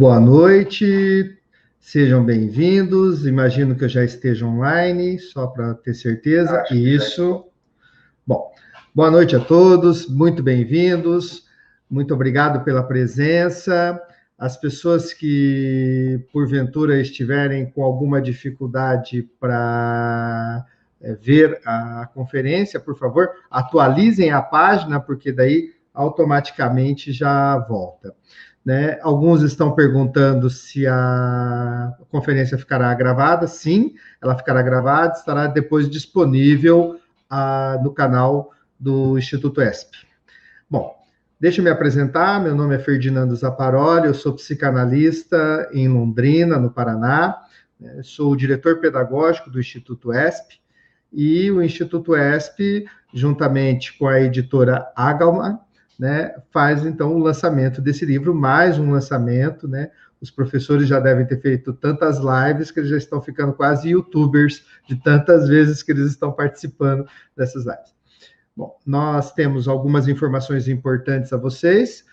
Boa noite, sejam bem-vindos. Imagino que eu já esteja online, só para ter certeza. Isso. Bom, boa noite a todos, muito bem-vindos. Muito obrigado pela presença. As pessoas que, porventura, estiverem com alguma dificuldade para ver a conferência, por favor, atualizem a página, porque daí automaticamente já volta. Né? Alguns estão perguntando se a conferência ficará gravada. Sim, ela ficará gravada, estará depois disponível no canal do Instituto ESP. Bom, deixa eu me apresentar. Meu nome é Ferdinando Zapparoli, eu sou psicanalista em Londrina, no Paraná. Sou o diretor pedagógico do Instituto ESP, e o Instituto ESP, juntamente com a editora Agalma, né, faz, então, o lançamento desse livro, mais um lançamento, né? Os professores já devem ter feito tantas lives que eles já estão ficando quase youtubers de tantas vezes que eles estão participando dessas lives. Bom, nós temos algumas informações importantes a vocês,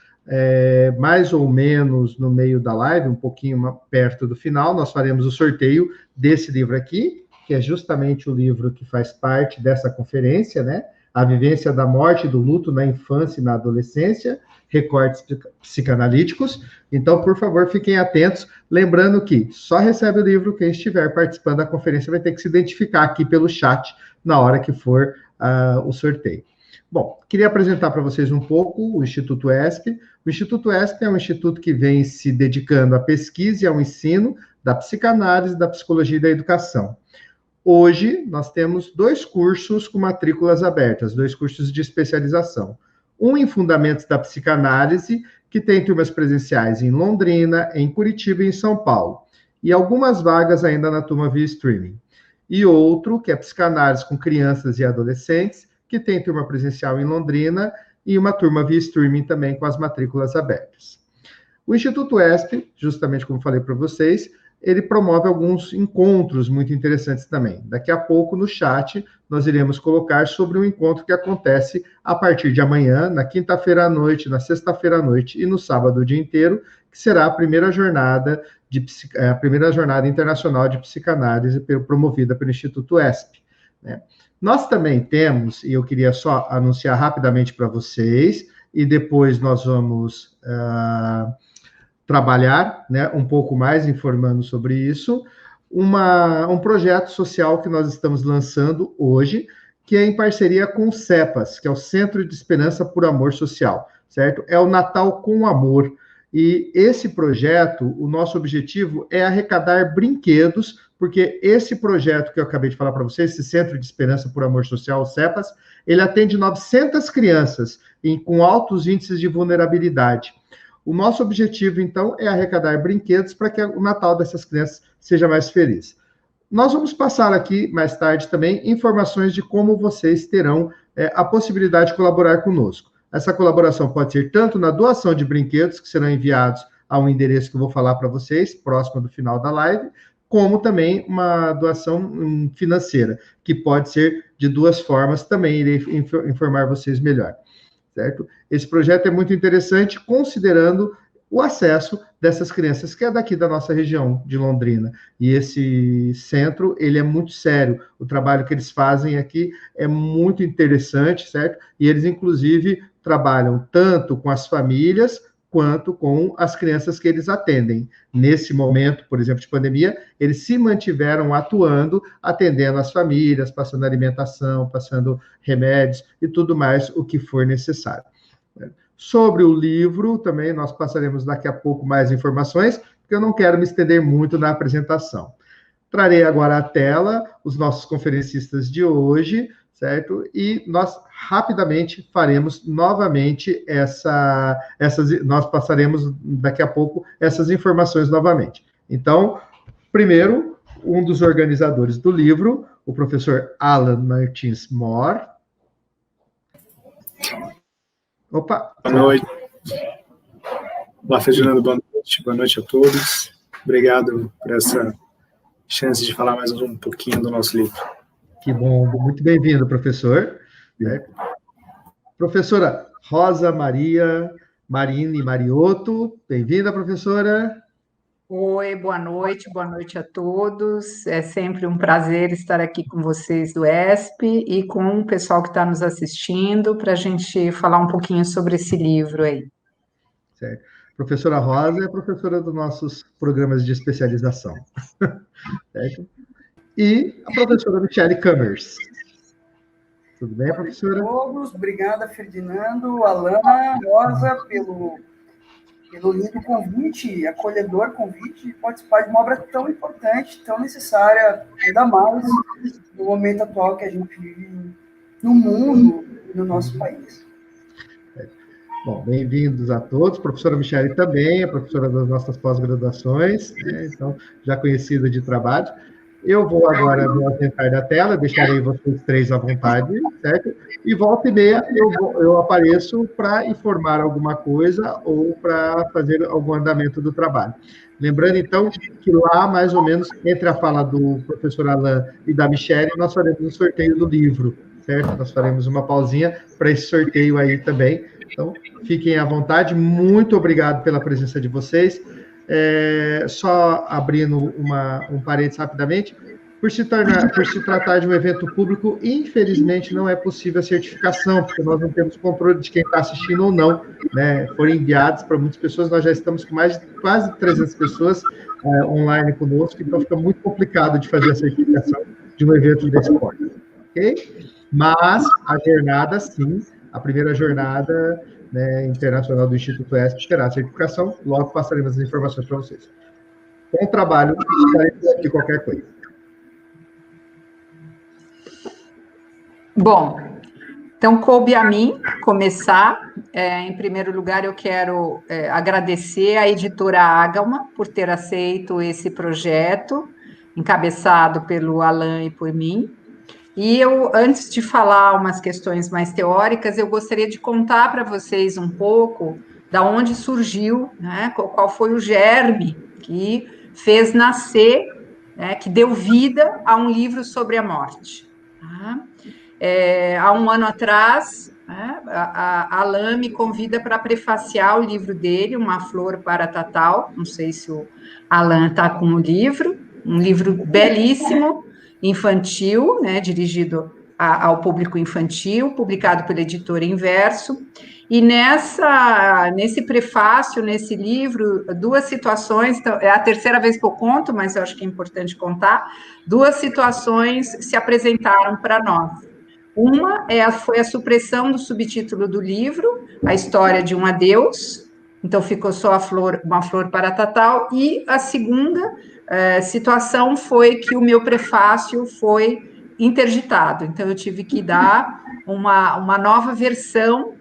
mais ou menos no meio da live, um pouquinho perto do final, nós faremos o sorteio desse livro aqui, que é justamente o livro que faz parte dessa conferência, né? A vivência da morte e do luto na infância e na adolescência, recortes psicanalíticos. Então, por favor, fiquem atentos, lembrando que só recebe o livro quem estiver participando da conferência, vai ter que se identificar aqui pelo chat na hora que for o sorteio. Bom, queria apresentar para vocês um pouco o Instituto ESP. O Instituto ESP é um instituto que vem se dedicando à pesquisa e ao ensino da psicanálise, da psicologia e da educação. Hoje, nós temos 2 cursos com matrículas abertas, 2 cursos de especialização. Um em Fundamentos da Psicanálise, que tem turmas presenciais em Londrina, em Curitiba e em São Paulo. E algumas vagas ainda na turma via streaming. E outro, que é Psicanálise com Crianças e Adolescentes, que tem turma presencial em Londrina e uma turma via streaming também com as matrículas abertas. O Instituto ESP, justamente como falei para vocês, ele promove alguns encontros muito interessantes também. Daqui a pouco, no chat, nós iremos colocar sobre um encontro que acontece a partir de amanhã, na quinta-feira à noite, na sexta-feira à noite e no sábado o dia inteiro, que será a primeira jornada internacional de psicanálise promovida pelo Instituto ESP. Né? Nós também temos, e eu queria só anunciar rapidamente para vocês, e depois nós vamos trabalhar, né, um pouco mais informando sobre isso, um projeto social que nós estamos lançando hoje, que é em parceria com o CEPAS, que é o Centro de Esperança por Amor Social, certo? É o Natal com Amor. E esse projeto, o nosso objetivo é arrecadar brinquedos, porque esse projeto que eu acabei de falar para vocês, esse Centro de Esperança por Amor Social, o CEPAS, ele atende 900 crianças com altos índices de vulnerabilidade. O nosso objetivo, então, é arrecadar brinquedos para que o Natal dessas crianças seja mais feliz. Nós vamos passar aqui, mais tarde também, informações de como vocês terão a possibilidade de colaborar conosco. Essa colaboração pode ser tanto na doação de brinquedos, que serão enviados a um endereço que eu vou falar para vocês, próximo do final da live, como também uma doação financeira, que pode ser de 2 formas, também irei informar vocês melhor. Certo? Esse projeto é muito interessante, considerando o acesso dessas crianças, que é daqui da nossa região, de Londrina. E esse centro, ele é muito sério. O trabalho que eles fazem aqui é muito interessante, certo? E eles, inclusive, trabalham tanto com as famílias, quanto com as crianças que eles atendem. Nesse momento, por exemplo, de pandemia, eles se mantiveram atuando, atendendo as famílias, passando alimentação, passando remédios e tudo mais o que for necessário. Sobre o livro, também nós passaremos daqui a pouco mais informações, porque eu não quero me estender muito na apresentação. Trarei agora à tela os nossos conferencistas de hoje, certo? E nós rapidamente faremos novamente nós passaremos daqui a pouco essas informações novamente. Então, primeiro, um dos organizadores do livro, o professor Alan Martins Moore. Opa! Boa noite. Olá, Ferdinando, boa noite. Boa noite a todos. Obrigado por essa chance de falar mais um pouquinho do nosso livro. Que bom, muito bem-vindo, professor. Professora Rosa Maria Marini Mariotto, bem-vinda, professora. Oi, boa noite a todos. É sempre um prazer estar aqui com vocês do ESP e com o pessoal que está nos assistindo para a gente falar um pouquinho sobre esse livro aí. Certo. Professora Rosa é professora dos nossos programas de especialização. Certo? E a professora Michele Cummers. Tudo bem, professora? Todos, obrigada, Ferdinando, Alana, Rosa, pelo lindo convite, acolhedor convite de participar de uma obra tão importante, tão necessária, ainda mais no momento atual que a gente vive no mundo e no nosso país. Bom, bem-vindos a todos. Professora Michele também é professora das nossas pós-graduações, né? Então, já conhecida de trabalho. Eu vou agora me ausentar da tela, deixarei vocês três à vontade, certo? E volta e meia eu apareço para informar alguma coisa ou para fazer algum andamento do trabalho. Lembrando, então, que lá, mais ou menos, entre a fala do professor Alain e da Michele, nós faremos um sorteio do livro, certo? Nós faremos uma pausinha para esse sorteio aí também. Então, fiquem à vontade. Muito obrigado pela presença de vocês. Só abrindo um parênteses rapidamente, por se tratar de um evento público, infelizmente não é possível a certificação, porque nós não temos controle de quem está assistindo ou não, né? Foram enviados para muitas pessoas, nós já estamos com mais de quase 300 pessoas online conosco, então fica muito complicado de fazer a certificação de um evento desse porte, ok? Mas a jornada, sim, a primeira jornada, né, internacional do Instituto ESP terá certificação, logo passaremos as informações para vocês. Bom trabalho, estarei de qualquer coisa. Bom, então coube a mim começar. Em primeiro lugar, eu quero agradecer à editora Ágama por ter aceito esse projeto, encabeçado pelo Alain e por mim. E eu, antes de falar umas questões mais teóricas, eu gostaria de contar para vocês um pouco da onde surgiu, né, qual foi o germe que fez nascer, né, que deu vida a um livro sobre a morte. Tá? Há um ano atrás, né, a Alain me convida para prefaciar o livro dele, Uma Flor para Tatal. Não sei se o Alain está com o livro, um livro belíssimo, infantil, né, dirigido ao público infantil, publicado pela editora Inverso. E nesse prefácio, nesse livro, duas situações, então, é a terceira vez que eu conto, mas eu acho que é importante contar, duas situações se apresentaram para nós. Uma foi a supressão do subtítulo do livro, A História de um Adeus, então ficou só Uma Flor para Tatal, e a segunda situação foi que o meu prefácio foi interditado, então eu tive que dar uma nova versão,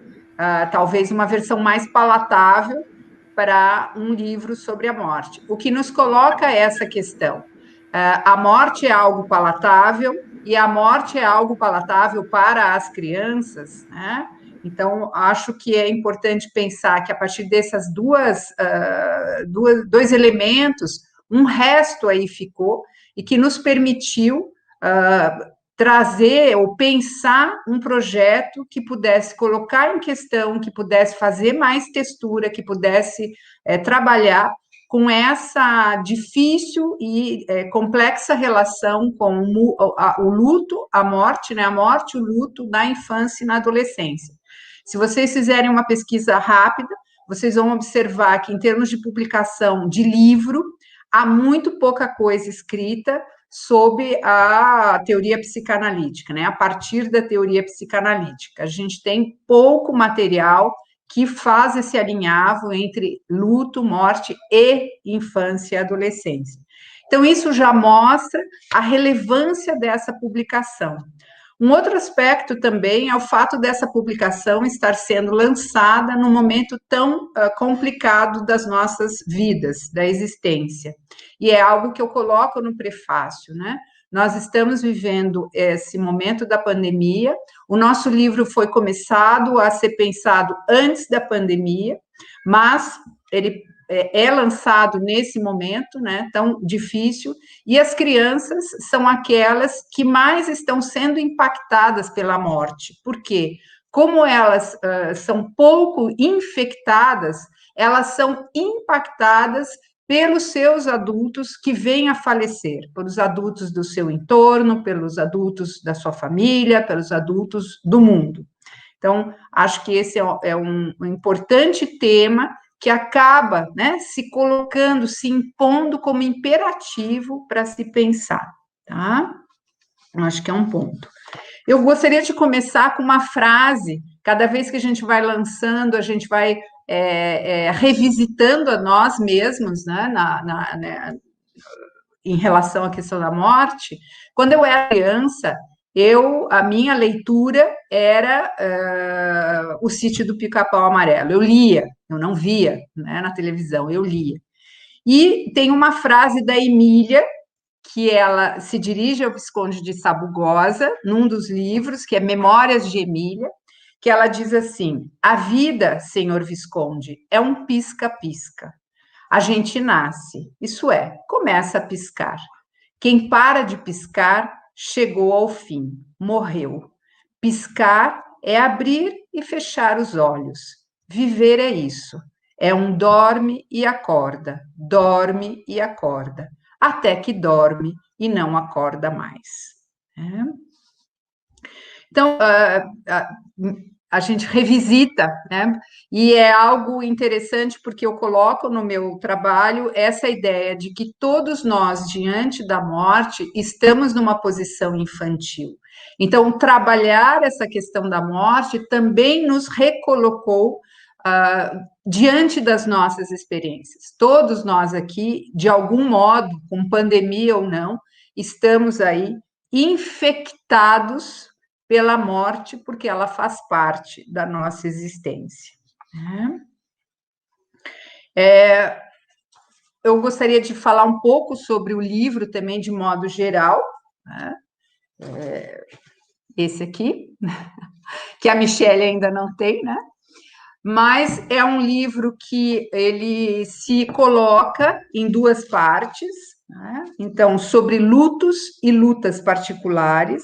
talvez uma versão mais palatável para um livro sobre a morte. O que nos coloca essa questão. A morte é algo palatável, e a morte é algo palatável para as crianças, né? Então, acho que é importante pensar que a partir dessas dois elementos, um resto aí ficou, e que nos permitiu trazer ou pensar um projeto que pudesse colocar em questão, que pudesse fazer mais textura, que pudesse trabalhar com essa difícil e complexa relação com o luto, a morte, né? A morte, o luto na infância e na adolescência. Se vocês fizerem uma pesquisa rápida, vocês vão observar que, em termos de publicação de livro, há muito pouca coisa escrita sobre a teoria psicanalítica, né? A partir da teoria psicanalítica. A gente tem pouco material que faz esse alinhavo entre luto, morte e infância e adolescência. Então, isso já mostra a relevância dessa publicação. Um outro aspecto também é o fato dessa publicação estar sendo lançada num momento tão complicado das nossas vidas, da existência. E é algo que eu coloco no prefácio, né? Nós estamos vivendo esse momento da pandemia. O nosso livro foi começado a ser pensado antes da pandemia, mas ele é lançado nesse momento, né, tão difícil, e as crianças são aquelas que mais estão sendo impactadas pela morte. Por quê? Como elas são pouco infectadas, elas são impactadas pelos seus adultos que vêm a falecer, pelos adultos do seu entorno, pelos adultos da sua família, pelos adultos do mundo. Então, acho que esse é um importante tema que acaba, né, se colocando, se impondo como imperativo para se pensar, tá? Acho que é um ponto. Eu gostaria de começar com uma frase. Cada vez que a gente vai lançando, a gente vai revisitando a nós mesmos, né, em relação à questão da morte. Quando eu era criança, a minha leitura era O Sítio do Pica-Pau Amarelo. Eu lia, eu não via, né, na televisão, eu lia. E tem uma frase da Emília, que ela se dirige ao Visconde de Sabugosa, num dos livros, que é Memórias de Emília, que ela diz assim: a vida, senhor Visconde, é um pisca-pisca. A gente nasce, isso é, começa a piscar. Quem para de piscar, chegou ao fim, morreu. Piscar é abrir e fechar os olhos. Viver é isso. É um dorme e acorda, até que dorme e não acorda mais. Então, a gente revisita, né? E é algo interessante porque eu coloco no meu trabalho essa ideia de que todos nós, diante da morte, estamos numa posição infantil. Então, trabalhar essa questão da morte também nos recolocou diante das nossas experiências. Todos nós aqui, de algum modo, com pandemia ou não, estamos aí infectados pela morte, porque ela faz parte da nossa existência. Eu gostaria de falar um pouco sobre o livro também, de modo geral, né? Esse aqui, que a Michelle ainda não tem, né? Mas é um livro que ele se coloca em duas partes, né? Então, sobre lutos e lutas particulares,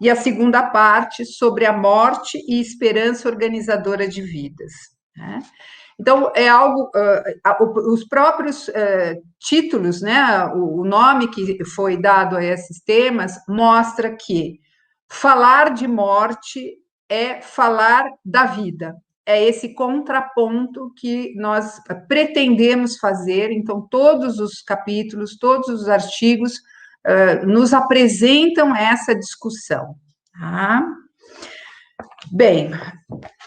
e a segunda parte sobre a morte e esperança organizadora de vidas, né? Então, é algo, os próprios títulos, né, o nome que foi dado a esses temas, mostra que falar de morte é falar da vida, é esse contraponto que nós pretendemos fazer. Então, todos os capítulos, todos os artigos nos apresentam essa discussão. Tá? Bem,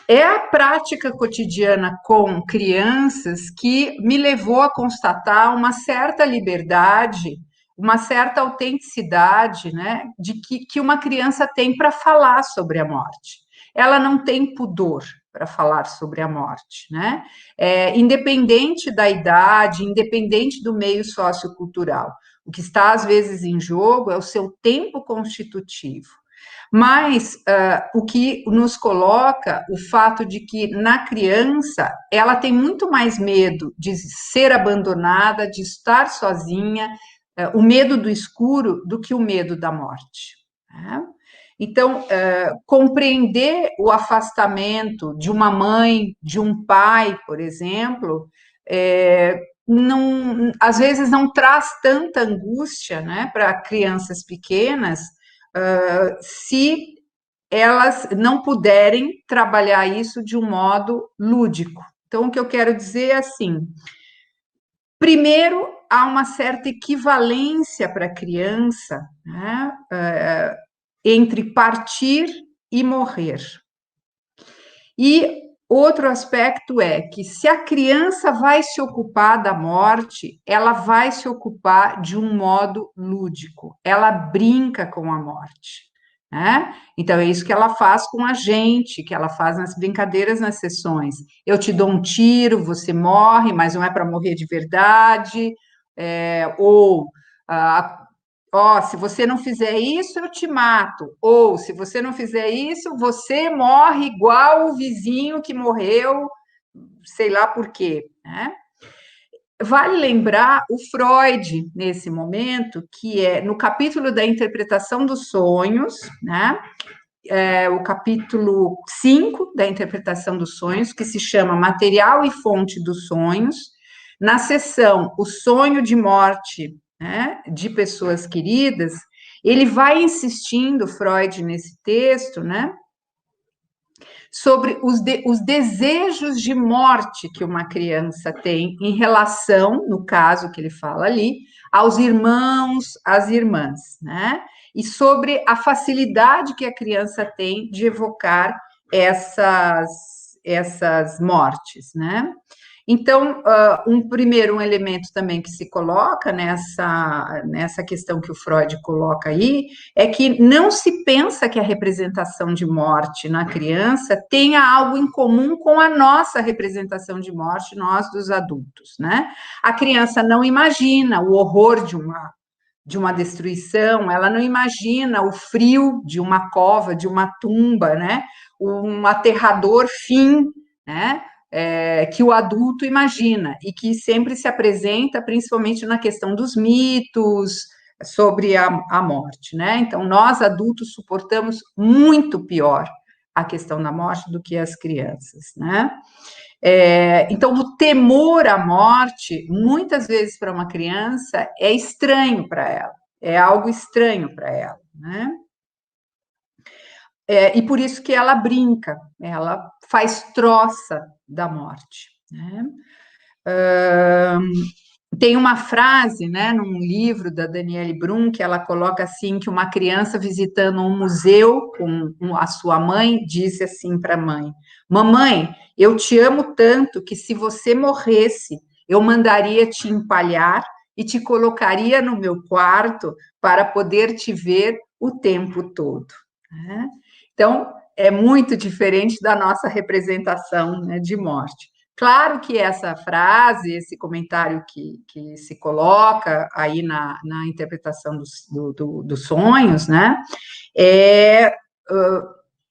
é a prática cotidiana com crianças que me levou a constatar uma certa liberdade, uma certa autenticidade, né, de que uma criança tem para falar sobre a morte. Ela não tem pudor para falar sobre a morte, né? Independente da idade, independente do meio sociocultural. O que está, às vezes, em jogo é o seu tempo constitutivo. Mas o que nos coloca o fato de que, na criança, ela tem muito mais medo de ser abandonada, de estar sozinha, o medo do escuro, do que o medo da morte. Né? Então, compreender o afastamento de uma mãe, de um pai, por exemplo, não, às vezes não traz tanta angústia, né, para crianças pequenas, se elas não puderem trabalhar isso de um modo lúdico. Então, o que eu quero dizer é assim: primeiro, há uma certa equivalência para a criança, né, entre partir e morrer. E outro aspecto é que, se a criança vai se ocupar da morte, ela vai se ocupar de um modo lúdico, ela brinca com a morte, né? Então, é isso que ela faz com a gente, que ela faz nas brincadeiras, nas sessões. Eu te dou um tiro, você morre, mas não é para morrer de verdade, se você não fizer isso, eu te mato. Ou, se você não fizer isso, você morre igual o vizinho que morreu, sei lá por quê, né? Vale lembrar o Freud, nesse momento, que é no capítulo da interpretação dos sonhos, né? O capítulo 5 da interpretação dos sonhos, que se chama Material e Fonte dos Sonhos, na seção O Sonho de Morte, né, de Pessoas Queridas, ele vai insistindo, Freud, nesse texto, né, sobre os desejos de morte que uma criança tem em relação, no caso que ele fala ali, aos irmãos, às irmãs, né? E sobre a facilidade que a criança tem de evocar essas mortes, né? Então, um elemento também que se coloca nessa questão que o Freud coloca aí, é que não se pensa que a representação de morte na criança tenha algo em comum com a nossa representação de morte, nós dos adultos, né? A criança não imagina o horror de uma destruição, ela não imagina o frio de uma cova, de uma tumba, né? Um aterrador fim, né? Que o adulto imagina, e que sempre se apresenta, principalmente na questão dos mitos sobre a morte, né? Então, nós adultos suportamos muito pior a questão da morte do que as crianças, né? Então, o temor à morte, muitas vezes para uma criança, é estranho para ela, é algo estranho para ela, né? E por isso que ela brinca, ela faz troça da morte, né? Tem uma frase, né, num livro da Daniele Brum, que ela coloca assim, que uma criança visitando um museu com a sua mãe, disse assim para a mãe: mamãe, eu te amo tanto que se você morresse, eu mandaria te empalhar e te colocaria no meu quarto para poder te ver o tempo todo, né? Então, é muito diferente da nossa representação, né, de morte. Claro que essa frase, esse comentário que se coloca aí na interpretação dos sonhos, né,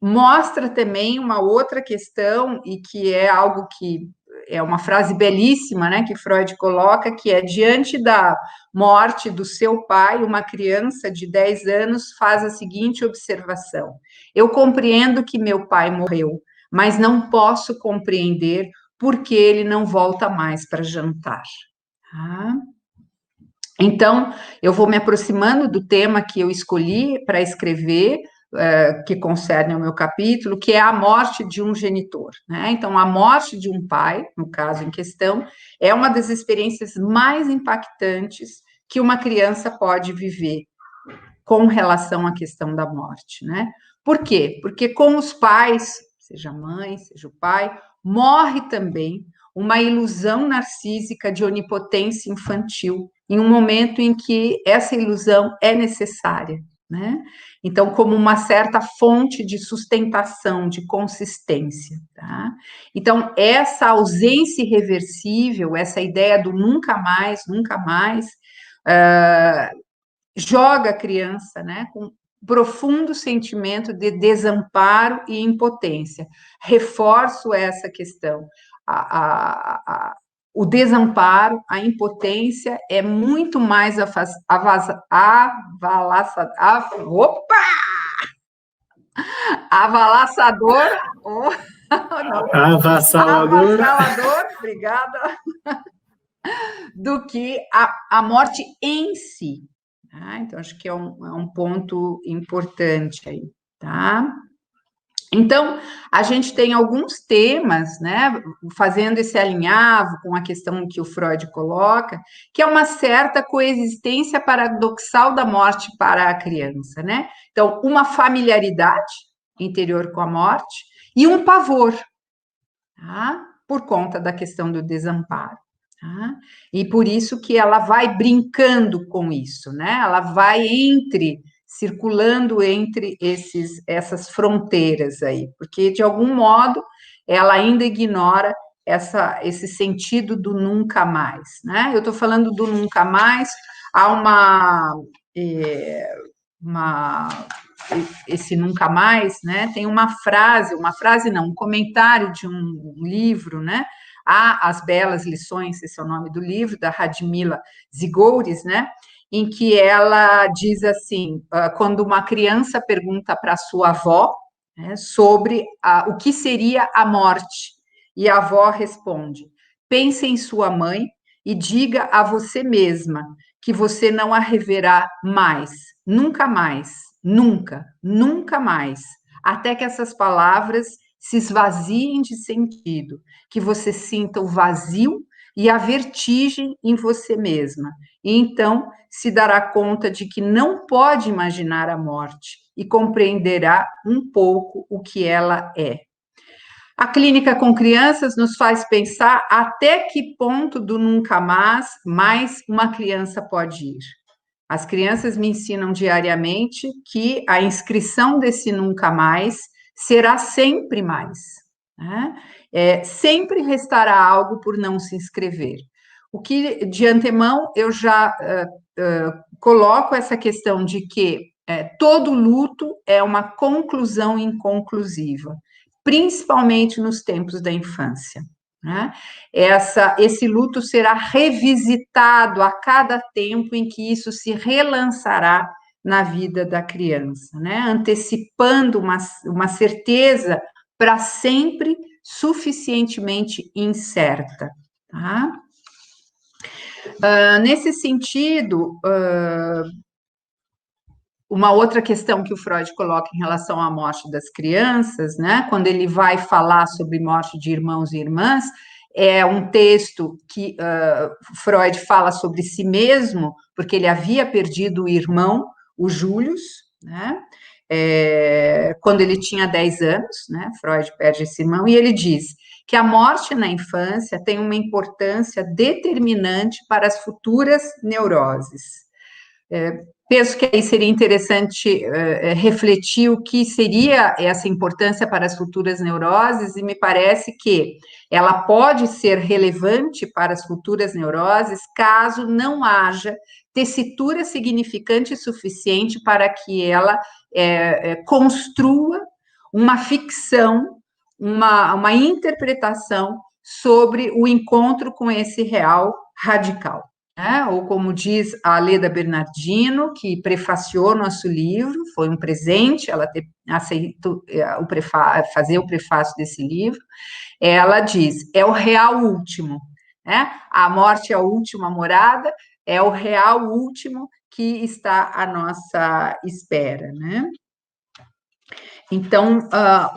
mostra também uma outra questão, e que é algo que é uma frase belíssima, né, que Freud coloca, que é: diante da morte do seu pai, uma criança de 10 anos faz a seguinte observação: eu compreendo que meu pai morreu, mas não posso compreender porque ele não volta mais para jantar. Tá? Então, eu vou me aproximando do tema que eu escolhi para escrever, que concerne ao meu capítulo, que é a morte de um genitor, né? Então, a morte de um pai, no caso em questão, é uma das experiências mais impactantes que uma criança pode viver com relação à questão da morte, né? Por quê? Porque com os pais, seja a mãe, seja o pai, morre também uma ilusão narcísica de onipotência infantil, em um momento em que essa ilusão é necessária, né? Então, como uma certa fonte de sustentação, de consistência, tá? Então, essa ausência irreversível, essa ideia do nunca mais, joga a criança, né, com profundo sentimento de desamparo e impotência. Reforço essa questão. O desamparo, a impotência é muito mais avassalador, obrigada, do que a morte em si. Tá? Então, acho que é um ponto importante aí, tá? Então, a gente tem alguns temas, né, fazendo esse alinhavo com a questão que o Freud coloca, que é uma certa coexistência paradoxal da morte para a criança, né? Então, uma familiaridade interior com a morte e um pavor, tá? Por conta da questão do desamparo. Tá? E por isso que ela vai brincando com isso, né? Ela vai circulando entre essas fronteiras aí, porque de algum modo ela ainda ignora esse sentido do nunca mais, né? Eu estou falando do nunca mais, há esse nunca mais, né? Tem um comentário de um livro, né? As Belas Lições, esse é o nome do livro, da Radmila Zigouris, né? Em que ela diz assim, quando uma criança pergunta para a sua avó, né, sobre o que seria a morte, e a avó responde: pense em sua mãe e diga a você mesma que você não a reverá mais, nunca mais, nunca, nunca mais, até que essas palavras se esvaziem de sentido, que você sinta o vazio e a vertigem em você mesma. E então se dará conta de que não pode imaginar a morte e compreenderá um pouco o que ela é. A clínica com crianças nos faz pensar até que ponto do nunca mais uma criança pode ir. As crianças me ensinam diariamente que a inscrição desse nunca mais será sempre mais, né? Sempre restará algo por não se inscrever. O que, de antemão, eu já coloco essa questão de que todo luto é uma conclusão inconclusiva, principalmente nos tempos da infância, né? Esse luto será revisitado a cada tempo em que isso se relançará na vida da criança, né? Antecipando uma certeza para sempre suficientemente incerta, tá? Nesse sentido, uma outra questão que o Freud coloca em relação à morte das crianças, né, quando ele vai falar sobre morte de irmãos e irmãs, é um texto que Freud fala sobre si mesmo, porque ele havia perdido o irmão, o Július, né, quando ele tinha 10 anos, né, Freud perde esse irmão, e ele diz que a morte na infância tem uma importância determinante para as futuras neuroses. Penso que aí seria interessante refletir o que seria essa importância para as futuras neuroses, e me parece que ela pode ser relevante para as futuras neuroses caso não haja tessitura significante suficiente para que ela construa uma ficção, uma interpretação sobre o encontro com esse real radical. Ou como diz a Leda Bernardino, que prefaciou nosso livro, foi um presente ela ter aceito fazer o prefácio desse livro, ela diz, é o real último, né? A morte é a última morada, é o real último que está à nossa espera, né? Então,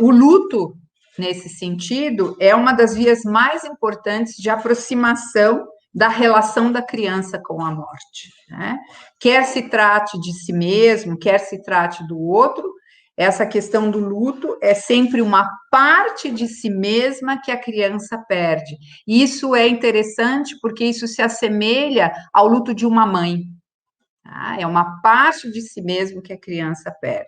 o luto, nesse sentido, é uma das vias mais importantes de aproximação da relação da criança com a morte, né? Quer se trate de si mesmo, quer se trate do outro, essa questão do luto é sempre uma parte de si mesma que a criança perde. E isso é interessante porque isso se assemelha ao luto de uma mãe, tá? É uma parte de si mesmo que a criança perde.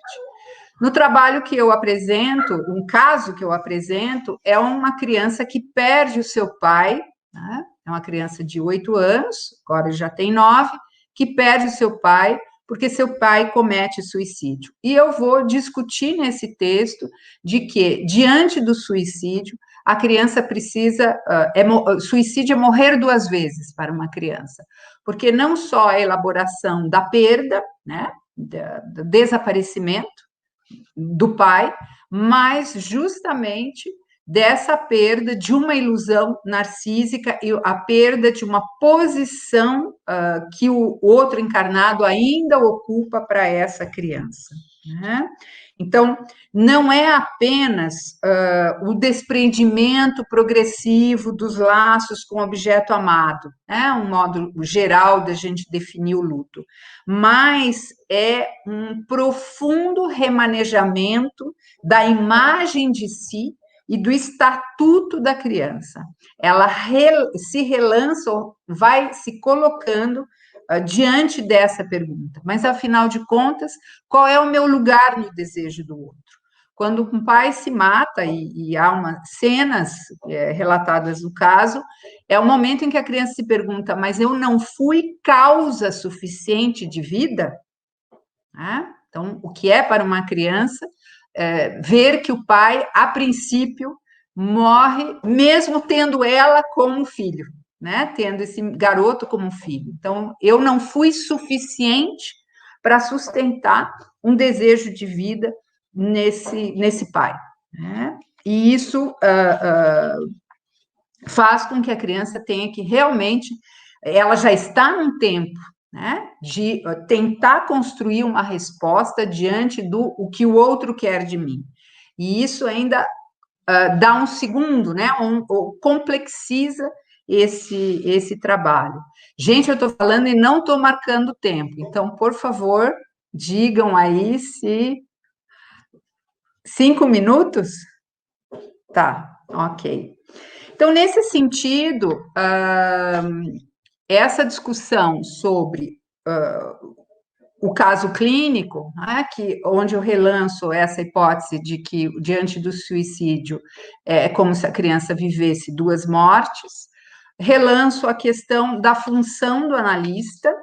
No trabalho que eu apresento, um caso que eu apresento, é uma criança que perde o seu pai, né? É uma criança de 8 anos, agora já tem 9, que perde o seu pai porque seu pai comete suicídio. E eu vou discutir nesse texto de que, diante do suicídio, a criança precisa... suicídio é morrer 2 vezes para uma criança, porque não só a elaboração da perda, né, do desaparecimento do pai, mas justamente dessa perda de uma ilusão narcísica e a perda de uma posição que o outro encarnado ainda ocupa para essa criança, né? Então, não é apenas o desprendimento progressivo dos laços com o objeto amado, né? Um modo geral da gente definir o luto, mas é um profundo remanejamento da imagem de si e do estatuto da criança. Ela se relança, vai se colocando diante dessa pergunta. Mas, afinal de contas, qual é o meu lugar no desejo do outro? Quando um pai se mata, e há umas cenas relatadas no caso, é o momento em que a criança se pergunta, mas eu não fui causa suficiente de vida? Então, o que é para uma criança ver que o pai, a princípio, morre, mesmo tendo ela como filho, né? Tendo esse garoto como filho. Então, eu não fui suficiente para sustentar um desejo de vida nesse pai, né? E isso faz com que a criança tenha que realmente ela já está num tempo, né, de tentar construir uma resposta diante do o que o outro quer de mim. E isso ainda dá um segundo, né, complexiza esse trabalho. Gente, eu estou falando e não estou marcando tempo, então, por favor, digam aí se 5 minutos? Tá, ok. Então, nesse sentido, essa discussão sobre o caso clínico, né, onde eu relanço essa hipótese de que, diante do suicídio, é como se a criança vivesse 2 mortes, relanço a questão da função do analista,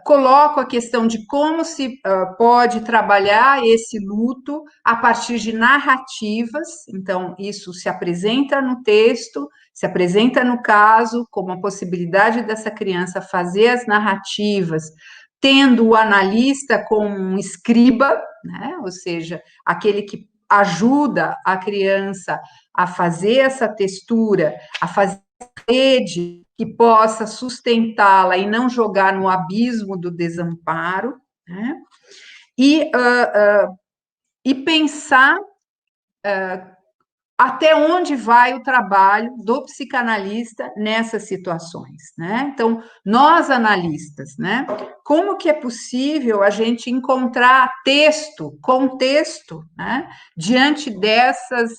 coloco a questão de como se pode trabalhar esse luto a partir de narrativas, então isso se apresenta no texto, se apresenta no caso, como a possibilidade dessa criança fazer as narrativas, tendo o analista como um escriba, né? Ou seja, aquele que ajuda a criança a fazer essa textura, a fazer rede que possa sustentá-la e não jogar no abismo do desamparo, né? E pensar até onde vai o trabalho do psicanalista nessas situações, né? Então, nós analistas, né? Como que é possível a gente encontrar contexto, né? Diante dessas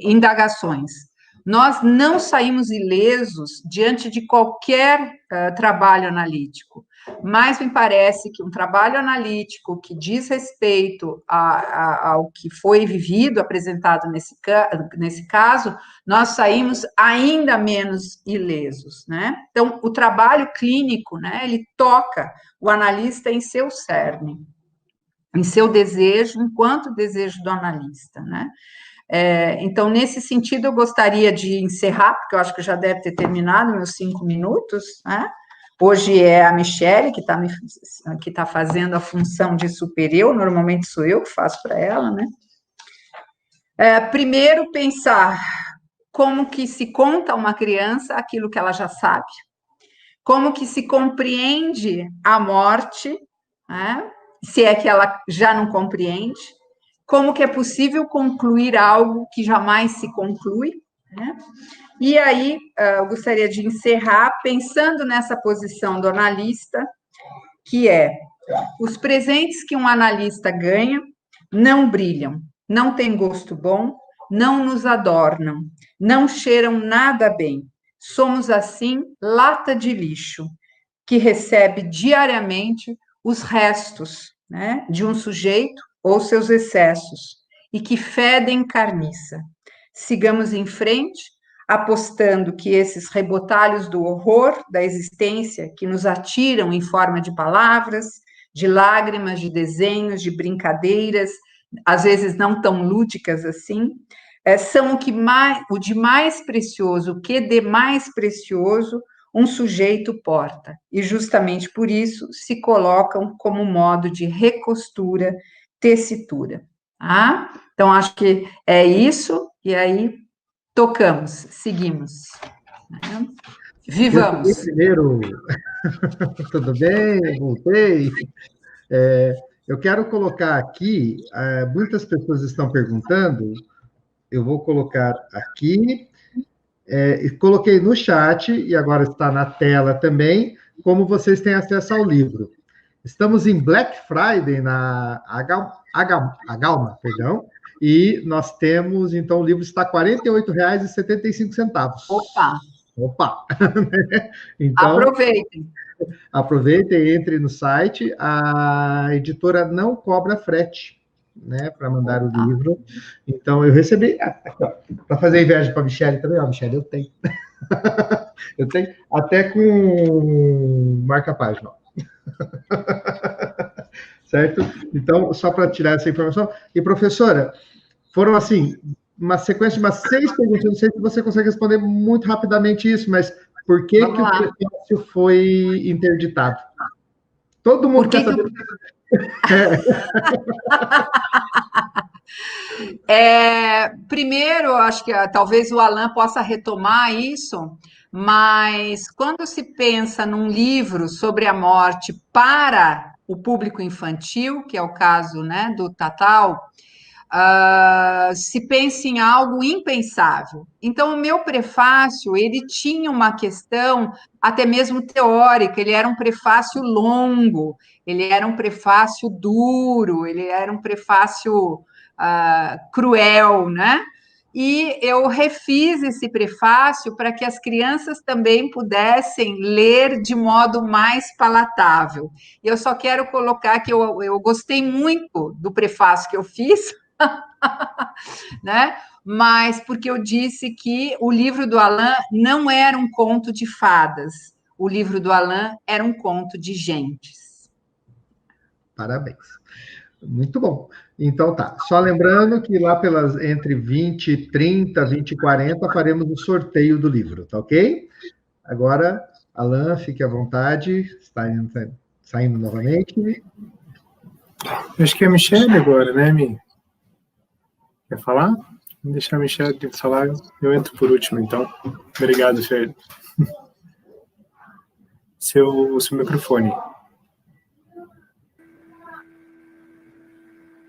indagações? Nós não saímos ilesos diante de qualquer trabalho analítico, mas me parece que um trabalho analítico que diz respeito ao que foi vivido, apresentado nesse caso, nós saímos ainda menos ilesos, né? Então, o trabalho clínico, né, ele toca o analista em seu cerne, em seu desejo, enquanto desejo do analista, né? Então, nesse sentido, eu gostaria de encerrar, porque eu acho que já deve ter terminado meus 5 minutos, né? Hoje é a Michele que está fazendo a função de superior, normalmente sou eu que faço para ela, né? Primeiro, pensar como que se conta a uma criança aquilo que ela já sabe, como que se compreende a morte, né? Se é que ela já não compreende, como que é possível concluir algo que jamais se conclui, né? E aí, eu gostaria de encerrar pensando nessa posição do analista, que é, os presentes que um analista ganha não brilham, não têm gosto bom, não nos adornam, não cheiram nada bem. Somos, assim, lata de lixo, que recebe diariamente os restos, né, de um sujeito ou seus excessos, e que fedem carniça. Sigamos em frente, apostando que esses rebotalhos do horror da existência, que nos atiram em forma de palavras, de lágrimas, de desenhos, de brincadeiras, às vezes não tão lúdicas assim, são o de mais precioso, o que de mais precioso um sujeito porta, e justamente por isso se colocam como modo de recostura, tessitura. Tá? Então, acho que é isso, e aí tocamos, seguimos. Vivamos. Primeiro, tudo bem? Eu voltei. Eu quero colocar aqui, muitas pessoas estão perguntando, eu vou colocar aqui, coloquei no chat, e agora está na tela também, como vocês têm acesso ao livro. Estamos em Black Friday na Agalma, perdão, e nós temos, então, o livro está R$ 48,75. Opa! Então, aproveitem, entre no site. A editora não cobra frete, né, para mandar o livro. Então, eu recebi, para fazer inveja para a Michele também, Michele, eu tenho. Eu tenho, até com marca-página. Certo? Então, só para tirar essa informação. E, professora, foram, assim, uma sequência de umas 6 perguntas. Eu não sei se você consegue responder muito rapidamente isso, mas por que o prefácio foi interditado? Todo mundo quer saber. Primeiro, acho que talvez o Alan possa retomar isso, Mas quando se pensa num livro sobre a morte para o público infantil, que é o caso, né, do Tatal, se pensa em algo impensável. Então, o meu prefácio, ele tinha uma questão até mesmo teórica, ele era um prefácio longo, ele era um prefácio duro, ele era um prefácio cruel, né? E eu refiz esse prefácio para que as crianças também pudessem ler de modo mais palatável. E eu só quero colocar que eu gostei muito do prefácio que eu fiz, né? Mas porque eu disse que o livro do Alain não era um conto de fadas, o livro do Alain era um conto de gentes. Parabéns. Muito bom. Então tá. Só lembrando que lá pelas entre 20h30, 20h40, faremos o sorteio do livro, tá ok? Agora, Alain, fique à vontade. Está saindo novamente. Acho que é a Michelle agora, né, Mi? Quer falar? Vou deixar a Michelle falar, eu entro por último, então. Obrigado, Fer. Seu microfone.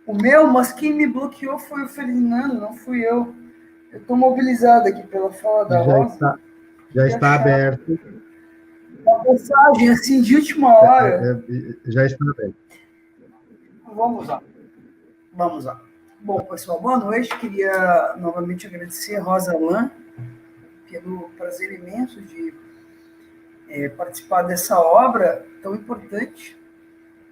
O meu, mas quem me bloqueou foi o Ferdinando, não fui eu. Eu estou mobilizado aqui pela fala da Rosa. Já está aberto. Uma mensagem assim de última hora. Já está aberto. Vamos lá. Bom, pessoal, boa noite. Queria novamente agradecer a Rosa Alain pelo prazer imenso de participar dessa obra tão importante.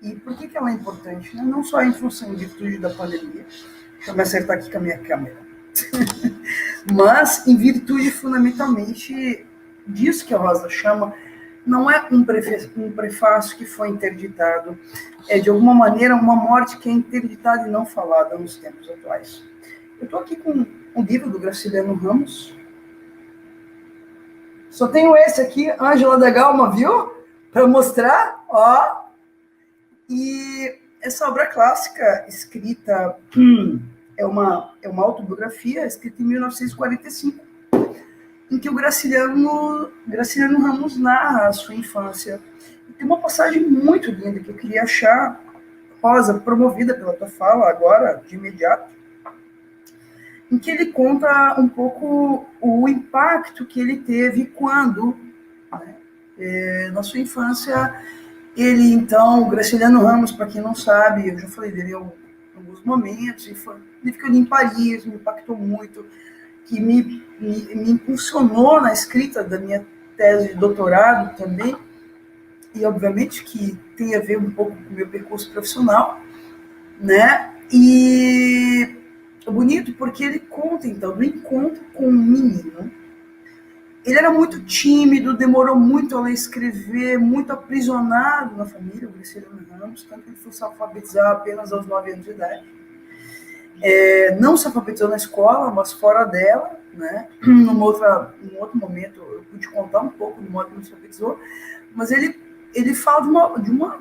E por que ela é importante? Não só em função de virtude da pandemia, deixa eu me acertar aqui com a minha câmera, mas em virtude fundamentalmente disso que a Rosa chama, não é um prefácio que foi interditado, é de alguma maneira uma morte que é interditada e não falada nos tempos atuais. Eu estou aqui com um livro do Graciliano Ramos, só tenho esse aqui, Ângela da Galma, viu? Para mostrar, ó. E essa obra clássica, escrita, é uma autobiografia escrita em 1945, em que o Graciliano Ramos narra a sua infância. E tem uma passagem muito linda que eu queria achar, Rosa, promovida pela tua fala agora, de imediato, em que ele conta um pouco o impacto que ele teve quando, na sua infância, ele, então, o Graciliano Ramos, para quem não sabe, eu já falei dele em alguns momentos, ele ficou em Paris, me impactou muito, que me impulsionou na escrita da minha tese de doutorado também, e obviamente que tem a ver um pouco com o meu percurso profissional, né? E é bonito porque ele conta, então, do encontro com um menino. Ele era muito tímido, demorou muito a ler e escrever, muito aprisionado na família, o Graciliano Ramos, tanto que ele foi se alfabetizar apenas aos 9 anos de idade. Não se alfabetizou na escola, mas fora dela, né? Num outro momento eu pude contar um pouco do modo que ele se alfabetizou, mas ele fala de uma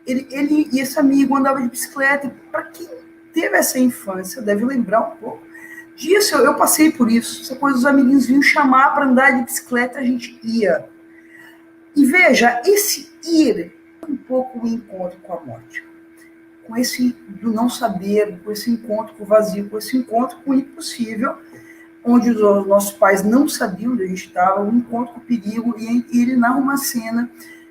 ele e esse amigo andava de bicicleta, e para quem teve essa infância, deve lembrar um pouco disso. Eu passei por isso. Essa coisa, os amiguinhos vinham chamar para andar de bicicleta, a gente ia. E veja, esse ir um pouco o encontro com a morte, com esse do não saber, com esse encontro com o vazio, com esse encontro com o impossível, onde os nossos pais não sabiam onde a gente estava, um encontro com o perigo, e ele narra uma cena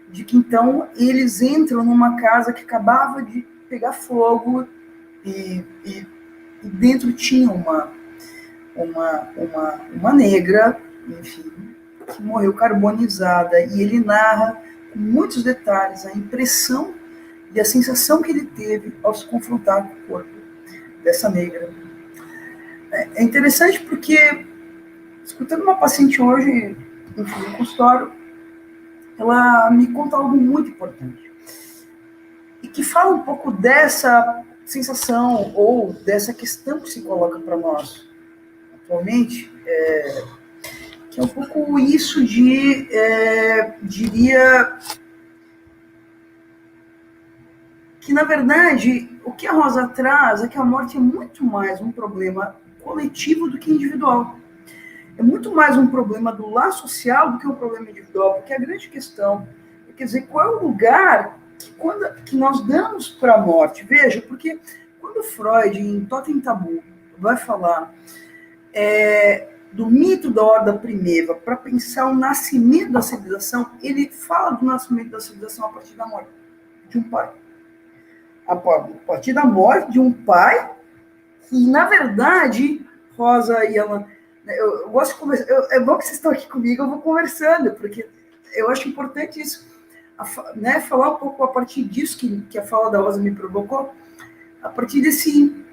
de que então eles entram numa casa que acabava de pegar fogo e dentro tinha uma negra, enfim, que morreu carbonizada, e ele narra com muitos detalhes a impressão e a sensação que ele teve ao se confrontar com o corpo dessa negra. É interessante porque, escutando uma paciente hoje, enfim, no consultório, ela me conta algo muito importante, e que fala um pouco dessa sensação, ou dessa questão que se coloca para nós atualmente, que é um pouco isso de, diria, que na verdade o que a Rosa traz é que a morte é muito mais um problema coletivo do que individual. é muito mais um problema do laço social do que um problema individual, porque a grande questão é, quer dizer, qual é o lugar que nós damos para a morte? Veja, porque quando Freud, em Totem e Tabu, vai falar do mito da horda primeva para pensar o nascimento da civilização, ele fala do nascimento da civilização a partir da morte de um pai. A partir da morte de um pai que, na verdade, Rosa e Alan, eu gosto de conversar, é bom que vocês estão aqui comigo, eu vou conversando, porque eu acho importante isso, né, falar um pouco a partir disso que a fala da Rosa me provocou, a partir desse,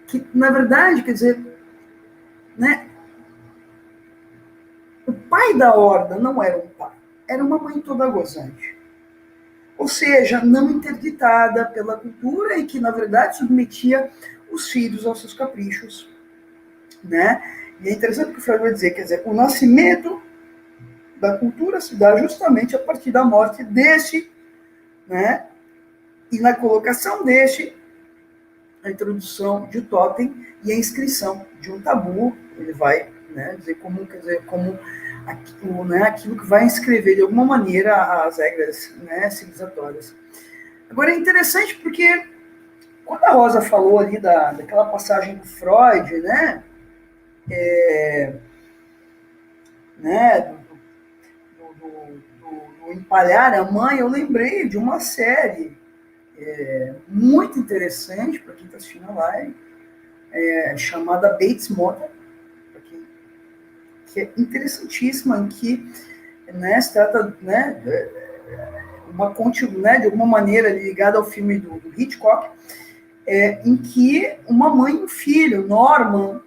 que, na verdade, quer dizer, né, o pai da horda não era um pai, era uma mãe toda gozante. Ou seja, não interditada pela cultura e que, na verdade, submetia os filhos aos seus caprichos. Né? E é interessante que o Freud vai dizer, quer dizer, o nascimento da cultura se dá justamente a partir da morte deste, né? E na colocação deste, a introdução de totem e a inscrição de um tabu, ele vai, né, dizer como aquilo que vai inscrever de alguma maneira as regras, né, civilizatórias. Agora é interessante porque quando a Rosa falou ali daquela passagem do Freud, né, do empalhar a mãe, eu lembrei de uma série muito interessante para quem está assistindo a live, chamada Bates Motel, que é interessantíssima, em que, né, se trata, né, de alguma maneira ligada ao filme do Hitchcock, em que uma mãe e um filho, Norman,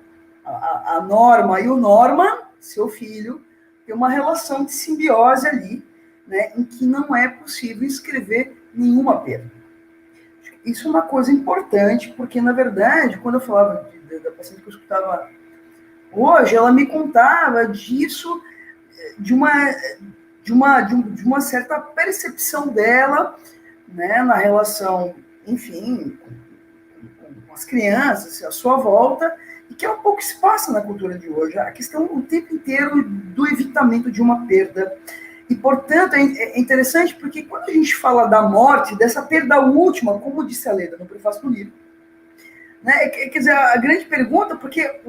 a Norma e o Norman, seu filho, tem uma relação de simbiose ali, né, em que não é possível escrever nenhuma perda. Isso é uma coisa importante, porque, na verdade, quando eu falava da paciente que eu escutava hoje, ela me contava disso, de uma certa percepção dela, né, na relação, enfim, com as crianças, à sua volta, e que é um pouco que se passa na cultura de hoje. A questão o tempo inteiro do evitamento de uma perda. E, portanto, é interessante porque quando a gente fala da morte, dessa perda última, como disse a Leda no prefácio do livro, né, quer dizer, a grande pergunta, porque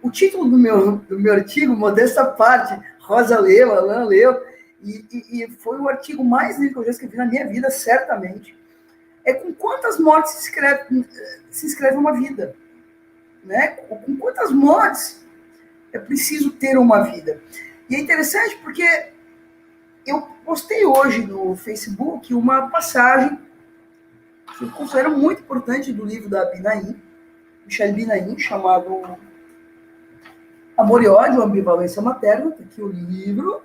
o título do meu artigo, modesta parte, Rosa leu, Alan leu, e foi o artigo mais lido que eu já escrevi na minha vida, certamente, é com quantas mortes se escreve uma vida. Né? Com quantas mortes é preciso ter uma vida. E é interessante porque eu postei hoje no Facebook uma passagem que eu considero muito importante do livro da Michelle Benaim, chamado Amor e Ódio, Ambivalência Materna, tá aqui o livro,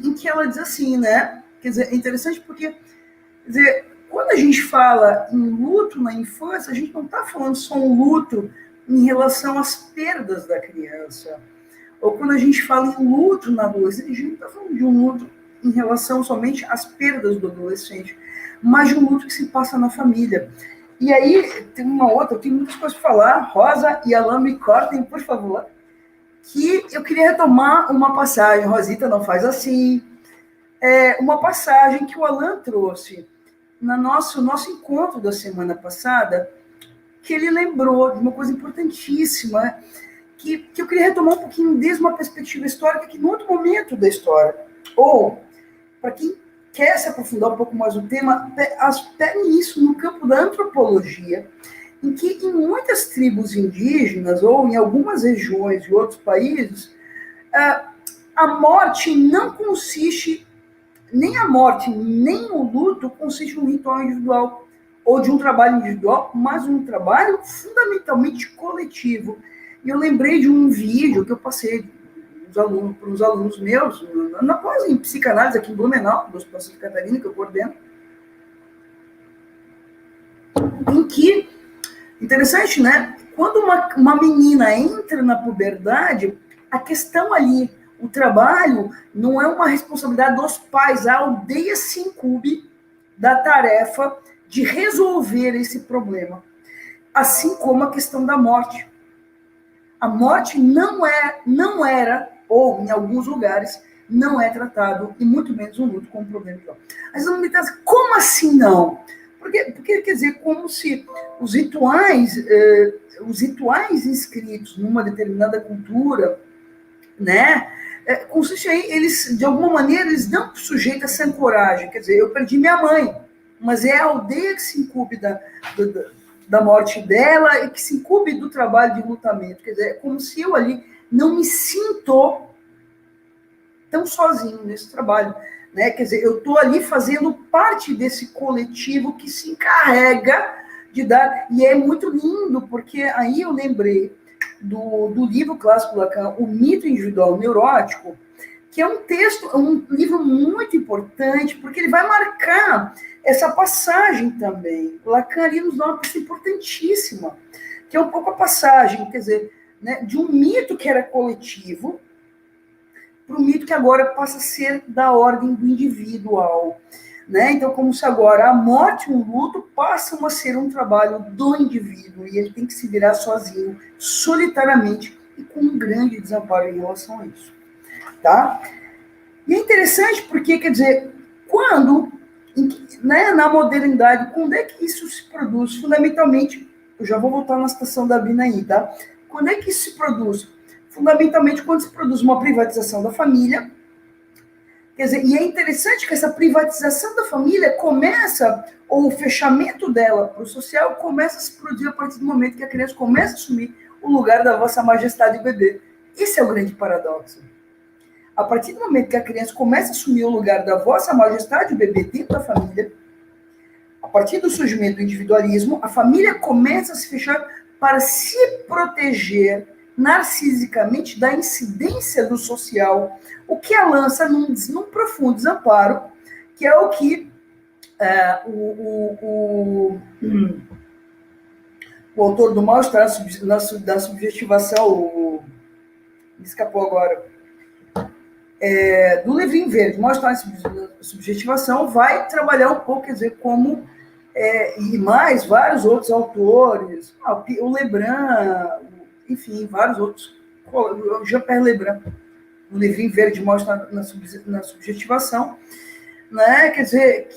em que ela diz assim, né? Quer dizer, é interessante porque, quer dizer, quando a gente fala em luto na infância, a gente não está falando só um luto em relação às perdas da criança. Ou quando a gente fala em luto na adolescência, a gente não está falando de um luto em relação somente às perdas do adolescente, mas de um luto que se passa na família. E aí, tem uma outra, eu tenho muitas coisas para falar, Rosa e Alan, me cortem, por favor, que eu queria retomar uma passagem, Rosita, não faz assim, uma passagem que o Alan trouxe no nosso encontro da semana passada, que ele lembrou de uma coisa importantíssima, que eu queria retomar um pouquinho desde uma perspectiva histórica, que no outro momento da história, ou para quem quer se aprofundar um pouco mais no tema, pegue isso no campo da antropologia, em que em muitas tribos indígenas, ou em algumas regiões de outros países, a morte não consiste, nem a morte, nem o luto consiste em um ritual individual, ou de um trabalho individual, mas um trabalho fundamentalmente coletivo. E eu lembrei de um vídeo que eu passei para os alunos meus, na pós em psicanálise aqui em Blumenau, do Hospital Santa Catarina, que eu coordeno, em que, interessante, né? Quando uma menina entra na puberdade, a questão ali, o trabalho, não é uma responsabilidade dos pais, a aldeia se incumbe da tarefa de resolver esse problema, assim como a questão da morte. a morte não era, ou em alguns lugares, não é tratado, e muito menos o luto, como problema. Mas vamos me dizer, como assim não? Porque quer dizer, como se os rituais inscritos numa determinada cultura, né, consiste aí, eles, de alguma maneira, eles dão sujeito a essa ancoragem. Quer dizer, eu perdi minha mãe, mas é a aldeia que se incumbe da morte dela e que se incumbe do trabalho de lutamento. Quer dizer, é como se eu ali não me sinto tão sozinho nesse trabalho. Né? Quer dizer, eu estou ali fazendo parte desse coletivo que se encarrega de dar... E é muito lindo, porque aí eu lembrei do livro clássico Lacan, O Mito Individual Neurótico, que é um livro muito importante, porque ele vai marcar essa passagem também. Lacan ali nos dá uma pista importantíssima, que é um pouco a passagem, quer dizer, né, de um mito que era coletivo, para um mito que agora passa a ser da ordem do individual. Né? Então, como se agora a morte e o luto passam a ser um trabalho do indivíduo, e ele tem que se virar sozinho, solitariamente, e com um grande desamparo em relação a isso. Tá? E é interessante porque, quer dizer, quando, né, na modernidade, quando é que isso se produz? Fundamentalmente, eu já vou voltar na citação da Bina aí, tá? Quando é que isso se produz? Fundamentalmente, quando se produz uma privatização da família. Quer dizer, e é interessante que essa privatização da família começa, ou o fechamento dela para o social, começa a se produzir a partir do momento que a criança começa a assumir o lugar da Vossa Majestade bebê. Esse é o grande paradoxo. A partir do momento que a criança começa a assumir o lugar da Vossa Majestade bebê dentro da família, a partir do surgimento do individualismo, a família começa a se fechar para se proteger narcisicamente da incidência do social, o que a lança num profundo desamparo, que é o que o autor do Mal-Estar da Subjetivação, me escapou agora, do livrinho verde, Mal-Estar da Subjetivação, vai trabalhar um pouco, quer dizer, como, e mais vários outros autores, o Lebrun, enfim, vários outros, o Jean-Pierre Lebrun, no livrinho verde mostra na subjetivação, né? Quer dizer,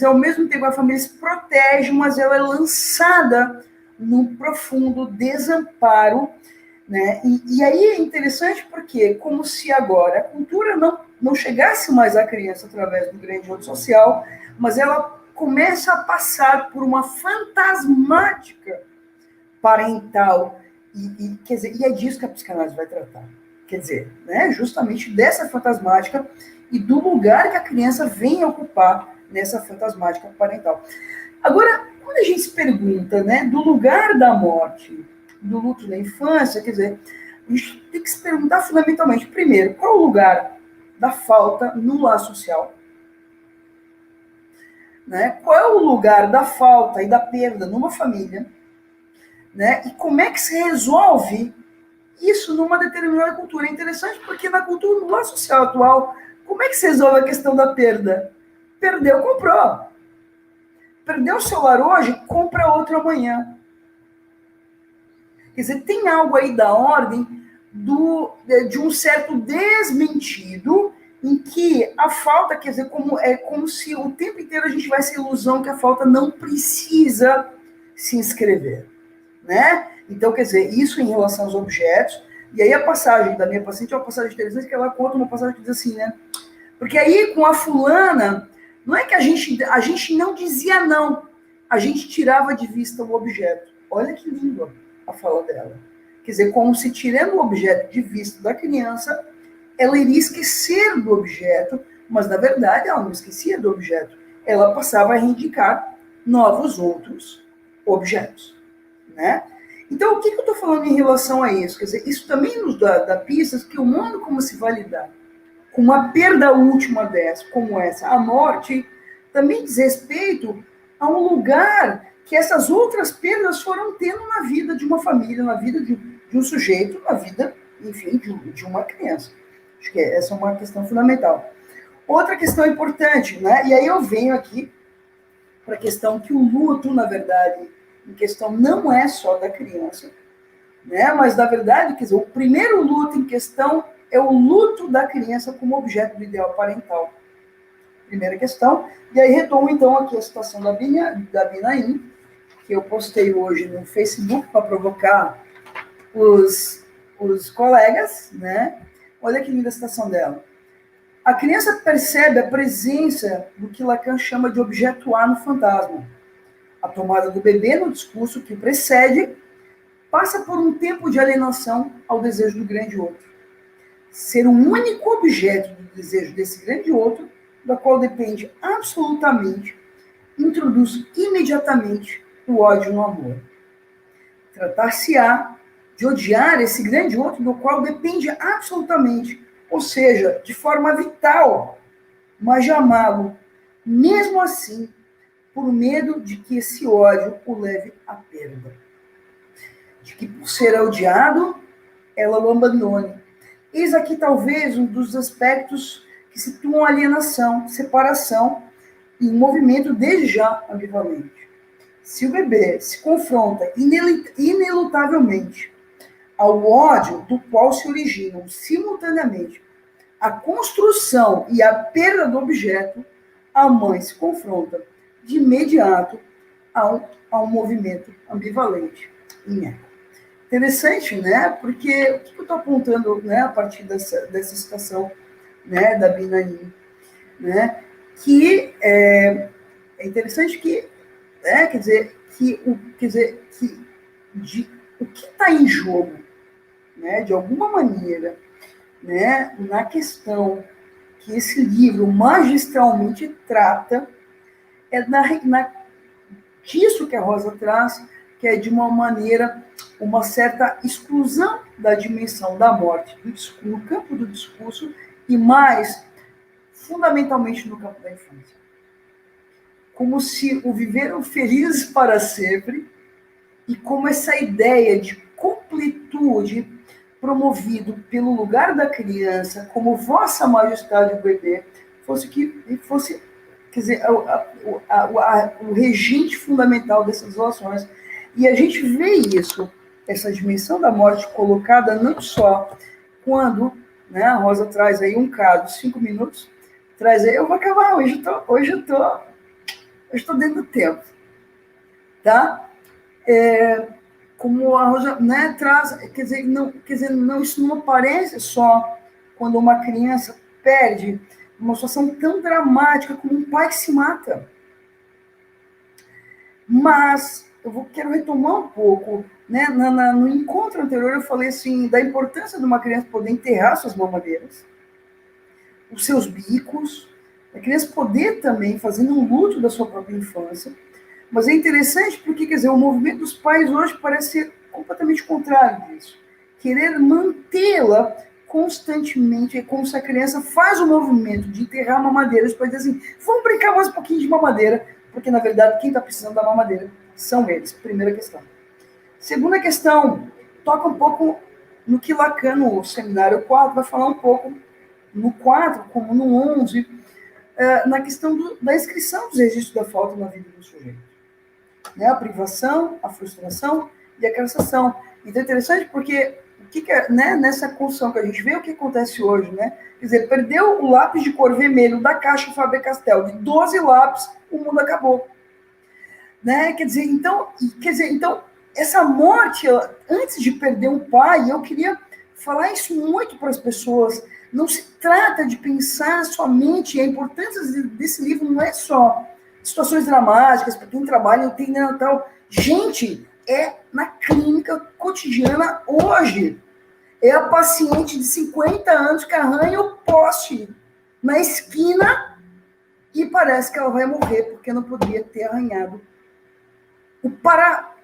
ao mesmo tempo a família se protege, mas ela é lançada num profundo desamparo, né? E aí é interessante porque, como se agora a cultura não chegasse mais à criança através do grande rodo social, mas ela começa a passar por uma fantasmática parental. Quer dizer, e é disso que a psicanálise vai tratar. Quer dizer, né, justamente dessa fantasmática e do lugar que a criança vem ocupar nessa fantasmática parental. Agora, quando a gente se pergunta, né, do lugar da morte, do luto na infância, quer dizer, a gente tem que se perguntar fundamentalmente, primeiro, qual é o lugar da falta no lar social? Né? Qual é o lugar da falta e da perda numa família? Né? E como é que se resolve isso numa determinada cultura? É interessante porque na cultura, no lar social atual, como é que se resolve a questão da perda? Perdeu, comprou. Perdeu o celular hoje, compra outro amanhã. Quer dizer, tem algo aí da ordem de um certo desmentido em que a falta, quer dizer, é como se o tempo inteiro a gente tivesse a ilusão que a falta não precisa se inscrever. Né? Então, quer dizer, isso em relação aos objetos. E aí a passagem da minha paciente é uma passagem interessante, que ela conta uma passagem que diz assim, né? Porque aí com a fulana, não é que a gente não dizia não, a gente tirava de vista o objeto. Olha que lindo a fala dela. Quer dizer, como se tirando o objeto de vista da criança, ela iria esquecer do objeto, mas na verdade ela não esquecia do objeto. Ela passava a reivindicar novos outros objetos. Né? Então, o que eu estou falando em relação a isso? Quer dizer, isso também nos dá pistas que o mundo, como se vai lidar com uma perda última dessa, como essa, a morte, também diz respeito a um lugar que essas outras perdas foram tendo na vida de uma família, na vida de um sujeito, na vida, enfim, de uma criança. Acho que essa é uma questão fundamental. Outra questão importante, né? E aí eu venho aqui para a questão que o luto, na verdade, em questão não é só da criança, né? Mas, na verdade, quer dizer, o primeiro luto em questão é o luto da criança como objeto do ideal parental. Primeira questão. E aí retomo, então, aqui a citação da Binaim, que eu postei hoje no Facebook para provocar os colegas, né? Olha que linda a citação dela. A criança percebe a presença do que Lacan chama de objeto A no fantasma. A tomada do bebê no discurso que o precede passa por um tempo de alienação ao desejo do grande outro. Ser um único objeto do desejo desse grande outro, da qual depende absolutamente, introduz imediatamente o ódio no amor. Tratar-se-á de odiar esse grande outro do qual depende absolutamente, ou seja, de forma vital, mas de amá-lo, mesmo assim, por medo de que esse ódio o leve à perda. De que, por ser odiado, ela o abandone. Eis aqui, talvez, um dos aspectos que situam alienação, separação e um movimento desde já ambivalente. Se o bebê se confronta inelutavelmente ao ódio do qual se originam simultaneamente a construção e a perda do objeto, a mãe se confronta de imediato a um movimento ambivalente em eco. Interessante, né? Porque o que eu estou apontando, né, a partir dessa citação, né, da Binaim, né? Que é interessante que, quer dizer, o que está em jogo, né, de alguma maneira, né, na questão que esse livro magistralmente trata, é disso que a Rosa traz, que é de uma maneira, uma certa exclusão da dimensão da morte no campo do discurso e mais fundamentalmente no campo da infância. Como se o viveram felizes para sempre e como essa ideia de completude promovido pelo lugar da criança, como vossa majestade o bebê, fosse, quer dizer, o regente fundamental dessas relações. E a gente vê isso, essa dimensão da morte colocada não só quando, né, a Rosa traz aí um caso, 5 minutos, traz aí, eu vou acabar, hoje eu estou dentro do tempo, tá? Como a Rosa, né, traz, quer dizer, não, isso não aparece só quando uma criança perde uma situação tão dramática como um pai que se mata. Mas quero retomar um pouco, né? No encontro anterior eu falei assim da importância de uma criança poder enterrar suas mamadeiras, os seus bicos, a criança poder também fazer um luto da sua própria infância. Mas é interessante porque, quer dizer, o movimento dos pais hoje parece ser completamente contrário disso. Querer mantê-la constantemente, é como se a criança faz o movimento de enterrar a mamadeira, depois diz assim, vamos brincar mais um pouquinho de mamadeira, porque, na verdade, quem está precisando da mamadeira são eles. Primeira questão. Segunda questão, toca um pouco no que Lacan, no seminário 4, vai falar um pouco, no 4, como no 11, na questão da inscrição dos registros da falta na vida do sujeito. Né? A privação, a frustração e a cassação. Então é interessante porque né, nessa construção que a gente vê, o que acontece hoje, né? Quer dizer, perdeu o lápis de cor vermelho da caixa Faber-Castell, de 12 lápis, o mundo acabou. Né? Quer dizer, então, essa morte, antes de perder um pai, eu queria falar isso muito para as pessoas. Não se trata de pensar somente, a importância desse livro não é só situações dramáticas, para quem trabalha em UTI neonatal. Gente, é na clínica cotidiana hoje. É a paciente de 50 anos que arranha o poste na esquina e parece que ela vai morrer porque não poderia ter arranhado o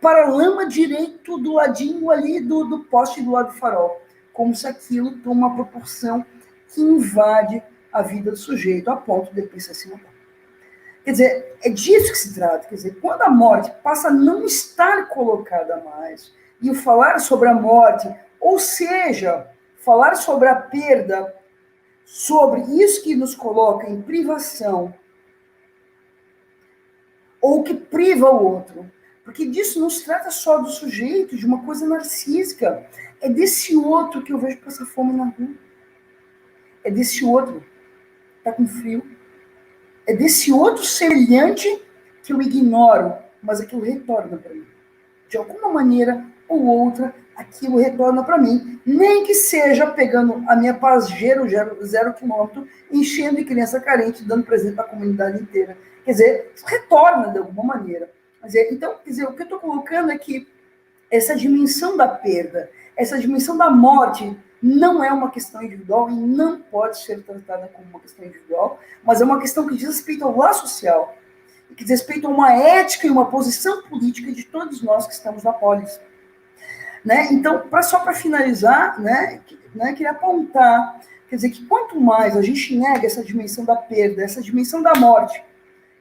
paralama direito do ladinho ali do poste do lado do farol. Como se aquilo toma uma proporção que invade a vida do sujeito a ponto de pensar assim, não. Quer dizer, é disso que se trata. Quer dizer, quando a morte passa a não estar colocada mais, e o falar sobre a morte, ou seja, falar sobre a perda, sobre isso que nos coloca em privação, ou que priva o outro, Porque disso não se trata só do sujeito, de uma coisa narcísica. É desse outro que eu vejo passar fome na rua. É desse outro que tá com frio. É desse outro semelhante que eu ignoro, mas aquilo retorna para mim. De alguma maneira ou outra, aquilo retorna para mim. Nem que seja pegando a minha Pajero 0 quilômetro, enchendo de criança carente, dando presente para a comunidade inteira. Quer dizer, retorna de alguma maneira. Então, quer dizer, o que eu estou colocando é que essa dimensão da perda, essa dimensão da morte, não é uma questão individual e não pode ser tratada como uma questão individual, mas é uma questão que diz respeito ao laço social, que diz respeito a uma ética e uma posição política de todos nós que estamos na polis. Né? Então, só para finalizar, né, queria apontar, quer dizer, que quanto mais a gente nega essa dimensão da perda, essa dimensão da morte,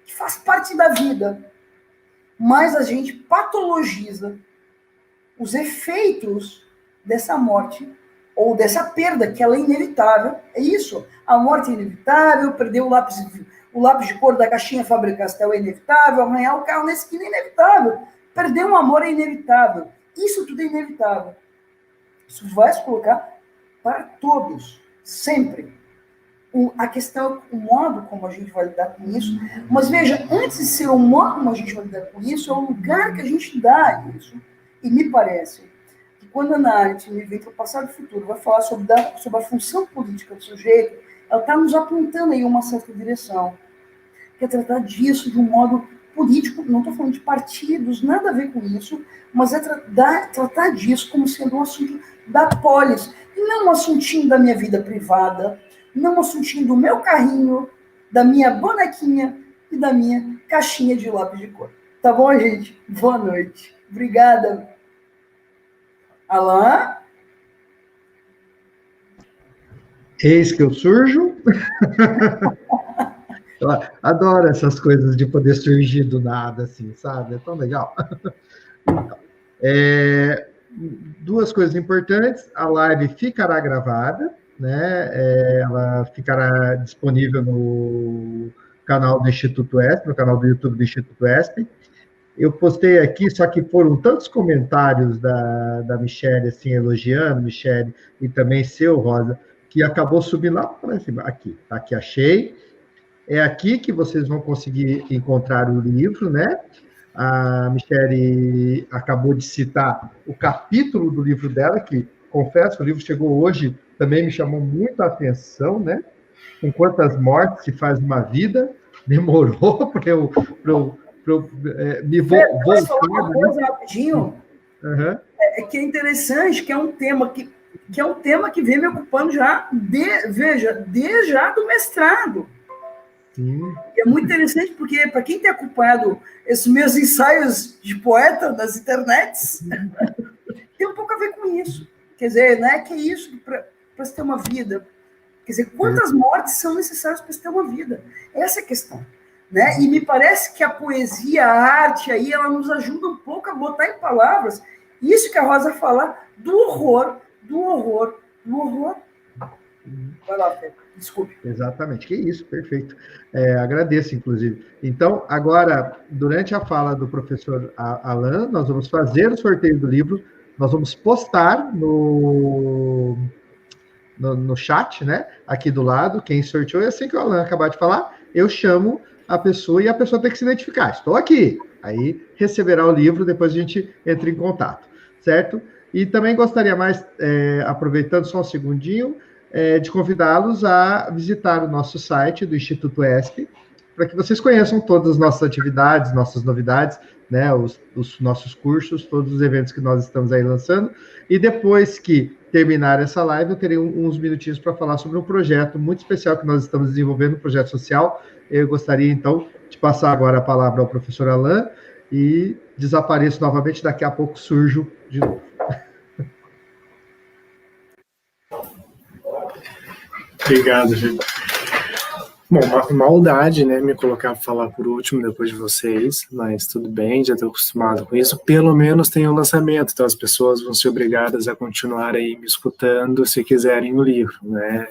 que faz parte da vida, mais a gente patologiza os efeitos dessa morte ou dessa perda, que ela é inevitável. É isso. A morte é inevitável, perder o lápis de cor da caixinha Faber-Castell é inevitável, arranhar o carro na esquina é inevitável, perder um amor é inevitável. Isso tudo é inevitável. Isso vai se colocar para todos, sempre. A questão é o modo como a gente vai lidar com isso. Mas veja, antes de ser o modo como a gente vai lidar com isso, é o lugar que a gente dá a isso. E me parece que quando a Ana Arendt, no evento Passado e Futuro, vai falar sobre a função política do sujeito, ela está nos apontando aí uma certa direção. Que é tratar disso de um modo político, não estou falando de partidos, nada a ver com isso, mas é tratar disso como sendo um assunto da polis, e não um assuntinho da minha vida privada, não um assuntinho do meu carrinho, da minha bonequinha e da minha caixinha de lápis de cor. Tá bom, gente? Boa noite. Obrigada. Alain? Eis que eu surjo. Eu adoro essas coisas de poder surgir do nada, assim, sabe? É tão legal. Então, duas coisas importantes. A live ficará gravada, né? Ela ficará disponível no canal do Instituto ESP, no canal do YouTube do Instituto ESP. Eu postei aqui, só que foram tantos comentários da Michele, assim, elogiando, Michele, e também seu, Rosa, que acabou subindo lá para cima. Aqui achei. É aqui que vocês vão conseguir encontrar o livro, né? A Michele acabou de citar o capítulo do livro dela, que, confesso, o livro chegou hoje, também me chamou muito a atenção, né? Com quantas mortes se faz uma vida, demorou para eu me voltar. Posso falar uma coisa rapidinho? Uhum. Que é interessante, que é um tema que vem me ocupando já, desde já do mestrado. Sim. É muito interessante, porque para quem tem acompanhado esses meus ensaios de poeta nas internets, tem um pouco a ver com isso. Quer dizer, né, que é isso para se ter uma vida. Quer dizer, quantas mortes são necessárias para se ter uma vida? Essa é a questão. Né? E me parece que a poesia, a arte, aí, ela nos ajuda um pouco a botar em palavras isso que a Rosa fala do horror. Vai lá, Fê. Desculpe. Exatamente, que isso, perfeito. Agradeço, inclusive. Então, agora, durante a fala do professor Alain, nós vamos fazer o sorteio do livro, nós vamos postar no chat, né? Aqui do lado, quem sorteou, e assim que o Alain acabar de falar, eu chamo a pessoa e a pessoa tem que se identificar. Estou aqui. Aí receberá o livro, depois a gente entra em contato, certo? E também gostaria mais, aproveitando só um segundinho, de convidá-los a visitar o nosso site do Instituto ESP, para que vocês conheçam todas as nossas atividades, nossas novidades, né, os nossos cursos, todos os eventos que nós estamos aí lançando. E depois que terminar essa live, eu terei uns minutinhos para falar sobre um projeto muito especial que nós estamos desenvolvendo, um projeto social. Eu gostaria, então, de passar agora a palavra ao professor Alain e desapareço novamente, daqui a pouco surjo de novo. Obrigado, gente. Bom, maldade, né, me colocar para falar por último depois de vocês, mas tudo bem, já estou acostumado com isso. Pelo menos tem um lançamento, então as pessoas vão ser obrigadas a continuar aí me escutando se quiserem o livro, né?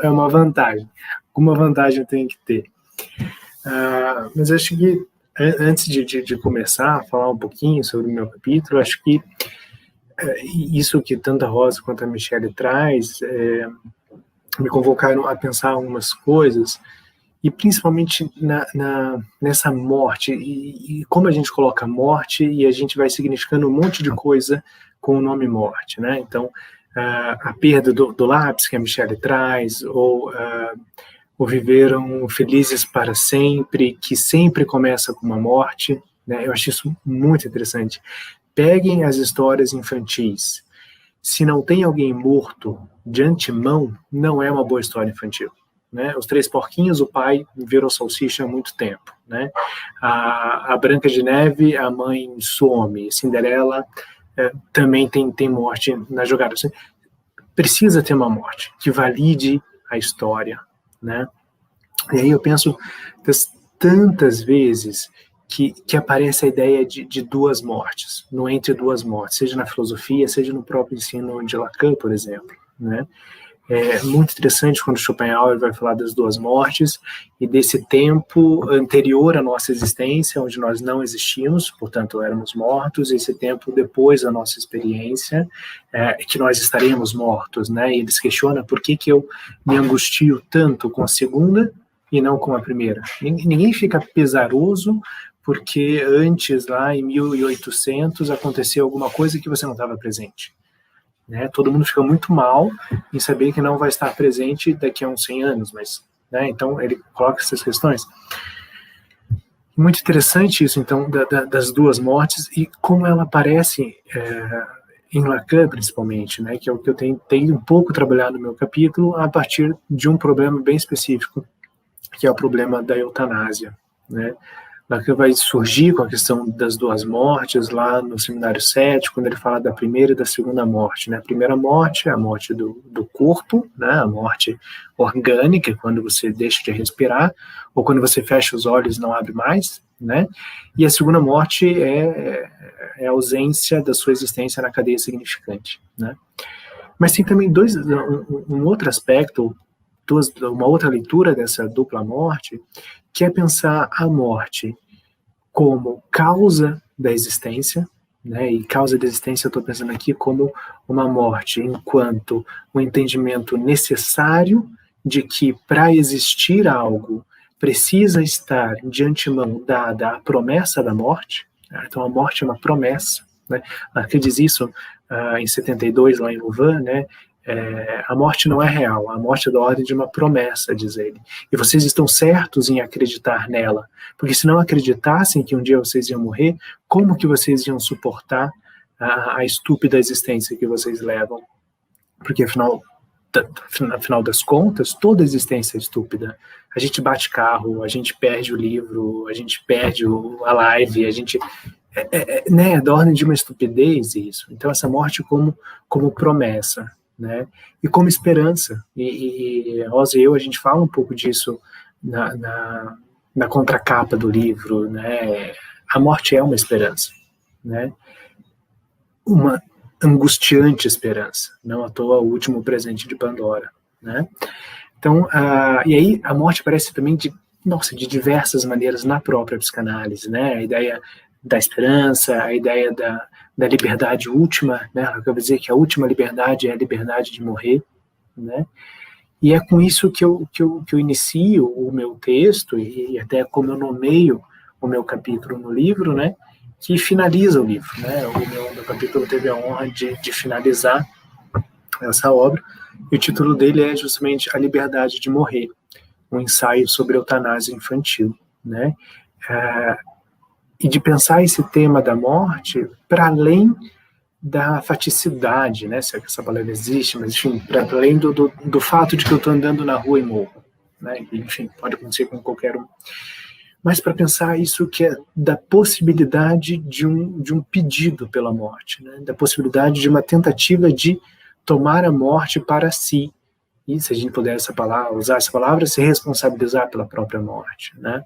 É uma vantagem. Alguma vantagem tem que ter. Mas acho que antes de começar a falar um pouquinho sobre o meu capítulo, acho que isso que tanto a Rosa quanto a Michelle traz me convocaram a pensar algumas coisas, e principalmente nessa morte, e como a gente coloca morte, e a gente vai significando um monte de coisa com o nome morte, né? Então, a perda do lápis que a Michelle traz, ou viveram felizes para sempre, que sempre começa com uma morte, né? Eu acho isso muito interessante. Peguem as histórias infantis. Se não tem alguém morto de antemão, não é uma boa história infantil. Né? Os Três Porquinhos, o pai virou salsicha há muito tempo. Né? A Branca de Neve, a mãe some. Cinderela também tem morte na jogada. Precisa ter uma morte que valide a história. Né? E aí eu penso tantas vezes que aparece a ideia de duas mortes, no entre duas mortes, seja na filosofia, seja no próprio ensino de Lacan, por exemplo. Né? É muito interessante quando Schopenhauer vai falar das duas mortes e desse tempo anterior à nossa existência, onde nós não existimos, portanto éramos mortos, e esse tempo depois da nossa experiência, que nós estaremos mortos. Né? E eles questionam por que eu me angustio tanto com a segunda e não com a primeira. Ninguém fica pesaroso porque antes, lá em 1800, aconteceu alguma coisa que você não estava presente. Né? Todo mundo fica muito mal em saber que não vai estar presente daqui a uns 100 anos, mas, né? Então ele coloca essas questões. Muito interessante isso, então, das duas mortes e como ela aparece em Lacan, principalmente, né? Que é o que eu tenho um pouco trabalhado no meu capítulo a partir de um problema bem específico, que é o problema da eutanásia. Né? Lacan vai surgir com a questão das duas mortes lá no Seminário 7, quando ele fala da primeira e da segunda morte. Né? A primeira morte é a morte do corpo, né? A morte orgânica, quando você deixa de respirar, ou quando você fecha os olhos e não abre mais. Né? E a segunda morte é a ausência da sua existência na cadeia significante. Né? Mas tem também um outro aspecto, uma outra leitura dessa dupla morte, que é pensar a morte como causa da existência, né? E causa da existência eu estou pensando aqui como uma morte enquanto um entendimento necessário de que para existir algo precisa estar de antemão dada a promessa da morte. Então a morte é uma promessa. Né? Lacan diz isso em 72 lá em Louvain, né? A morte não é real, a morte é da ordem de uma promessa, diz ele. E vocês estão certos em acreditar nela, porque se não acreditassem que um dia vocês iam morrer, como que vocês iam suportar a estúpida existência que vocês levam? Porque afinal das contas, toda existência é estúpida. A gente bate carro, a gente perde o livro, a gente perde a live, a gente... né, da ordem de uma estupidez isso. Então essa morte como promessa. Né? E como esperança, e Rosa e eu, a gente fala um pouco disso na contracapa do livro, né? A morte é uma esperança, né? Uma angustiante esperança, não à toa o último presente de Pandora, né? Então, e aí a morte aparece também de diversas maneiras na própria psicanálise, né? A ideia da esperança, a ideia da liberdade última, né? Eu quero dizer que a última liberdade é a liberdade de morrer, né? E é com isso que eu inicio o meu texto e até como eu nomeio o meu capítulo no livro, né? Que finaliza o livro, né? O meu capítulo teve a honra de finalizar essa obra e o título dele é justamente A Liberdade de Morrer, um ensaio sobre eutanásia infantil, né? E de pensar esse tema da morte para além da faticidade, né, se essa palavra existe, mas enfim, para além do fato de que eu estou andando na rua e morro, né, enfim, pode acontecer com qualquer um, mas para pensar isso que é da possibilidade de um pedido pela morte, né, da possibilidade de uma tentativa de tomar a morte para si, e se a gente puder usar essa palavra, se responsabilizar pela própria morte, né.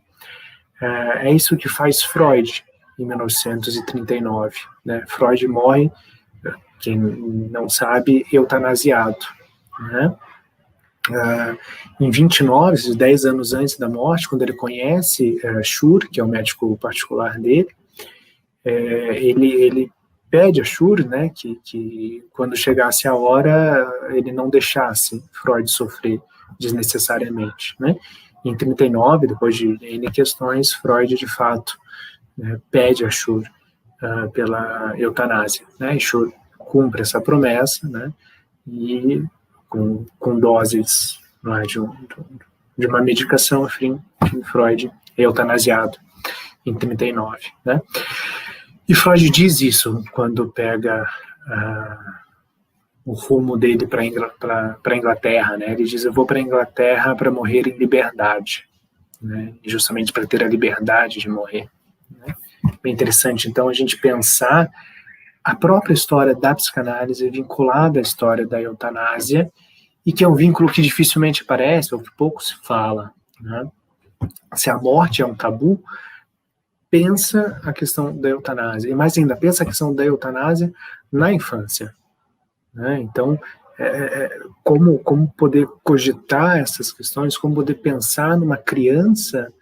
É isso que faz Freud em 1939. Né? Freud morre, quem não sabe, eutanasiado. Né? em 29, 10 anos antes da morte, quando ele conhece Shur, que é o médico particular dele, ele pede a Shur, né, que quando chegasse a hora ele não deixasse Freud sofrer desnecessariamente, né? Em 39, depois de N questões, Freud de fato pede a Shur pela eutanásia, né? E Shur cumpre essa promessa, né? E com doses, não é, de uma medicação, enfim, Freud é eutanasiado em 39, né? E Freud diz isso quando pega o rumo dele para a Inglaterra, né? Ele diz: eu vou para a Inglaterra para morrer em liberdade, né? Justamente para ter a liberdade de morrer, né? Bem interessante, então, a gente pensar a própria história da psicanálise vinculada à história da eutanásia, e que é um vínculo que dificilmente aparece, ou que pouco se fala, né? Se a morte é um tabu, pensa a questão da eutanásia, e mais ainda, pensa a questão da eutanásia na infância, né? Então, como poder cogitar essas questões, como poder pensar numa criança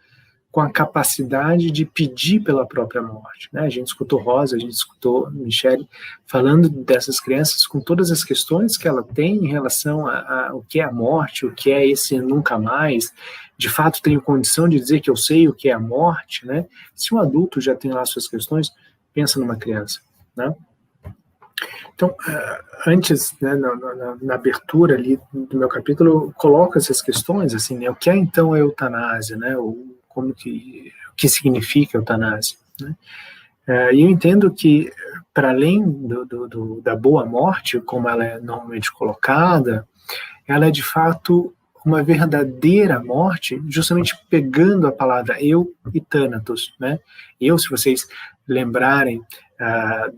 com a capacidade de pedir pela própria morte, né? A gente escutou Rosa, a gente escutou Michele falando dessas crianças com todas as questões que ela tem em relação a o que é a morte, o que é esse nunca mais. De fato, tenho condição de dizer que eu sei o que é a morte, né? Se um adulto já tem lá suas questões, pensa numa criança, né? Então, antes, né, na abertura ali do meu capítulo, eu coloco essas questões, assim, né? O que é então a eutanásia, né? O que significa eutanásia, né? E eu entendo que, para além da boa morte, como ela é normalmente colocada, ela é de fato uma verdadeira morte, justamente pegando a palavra eu e Thanatos, né? Eu, se vocês lembrarem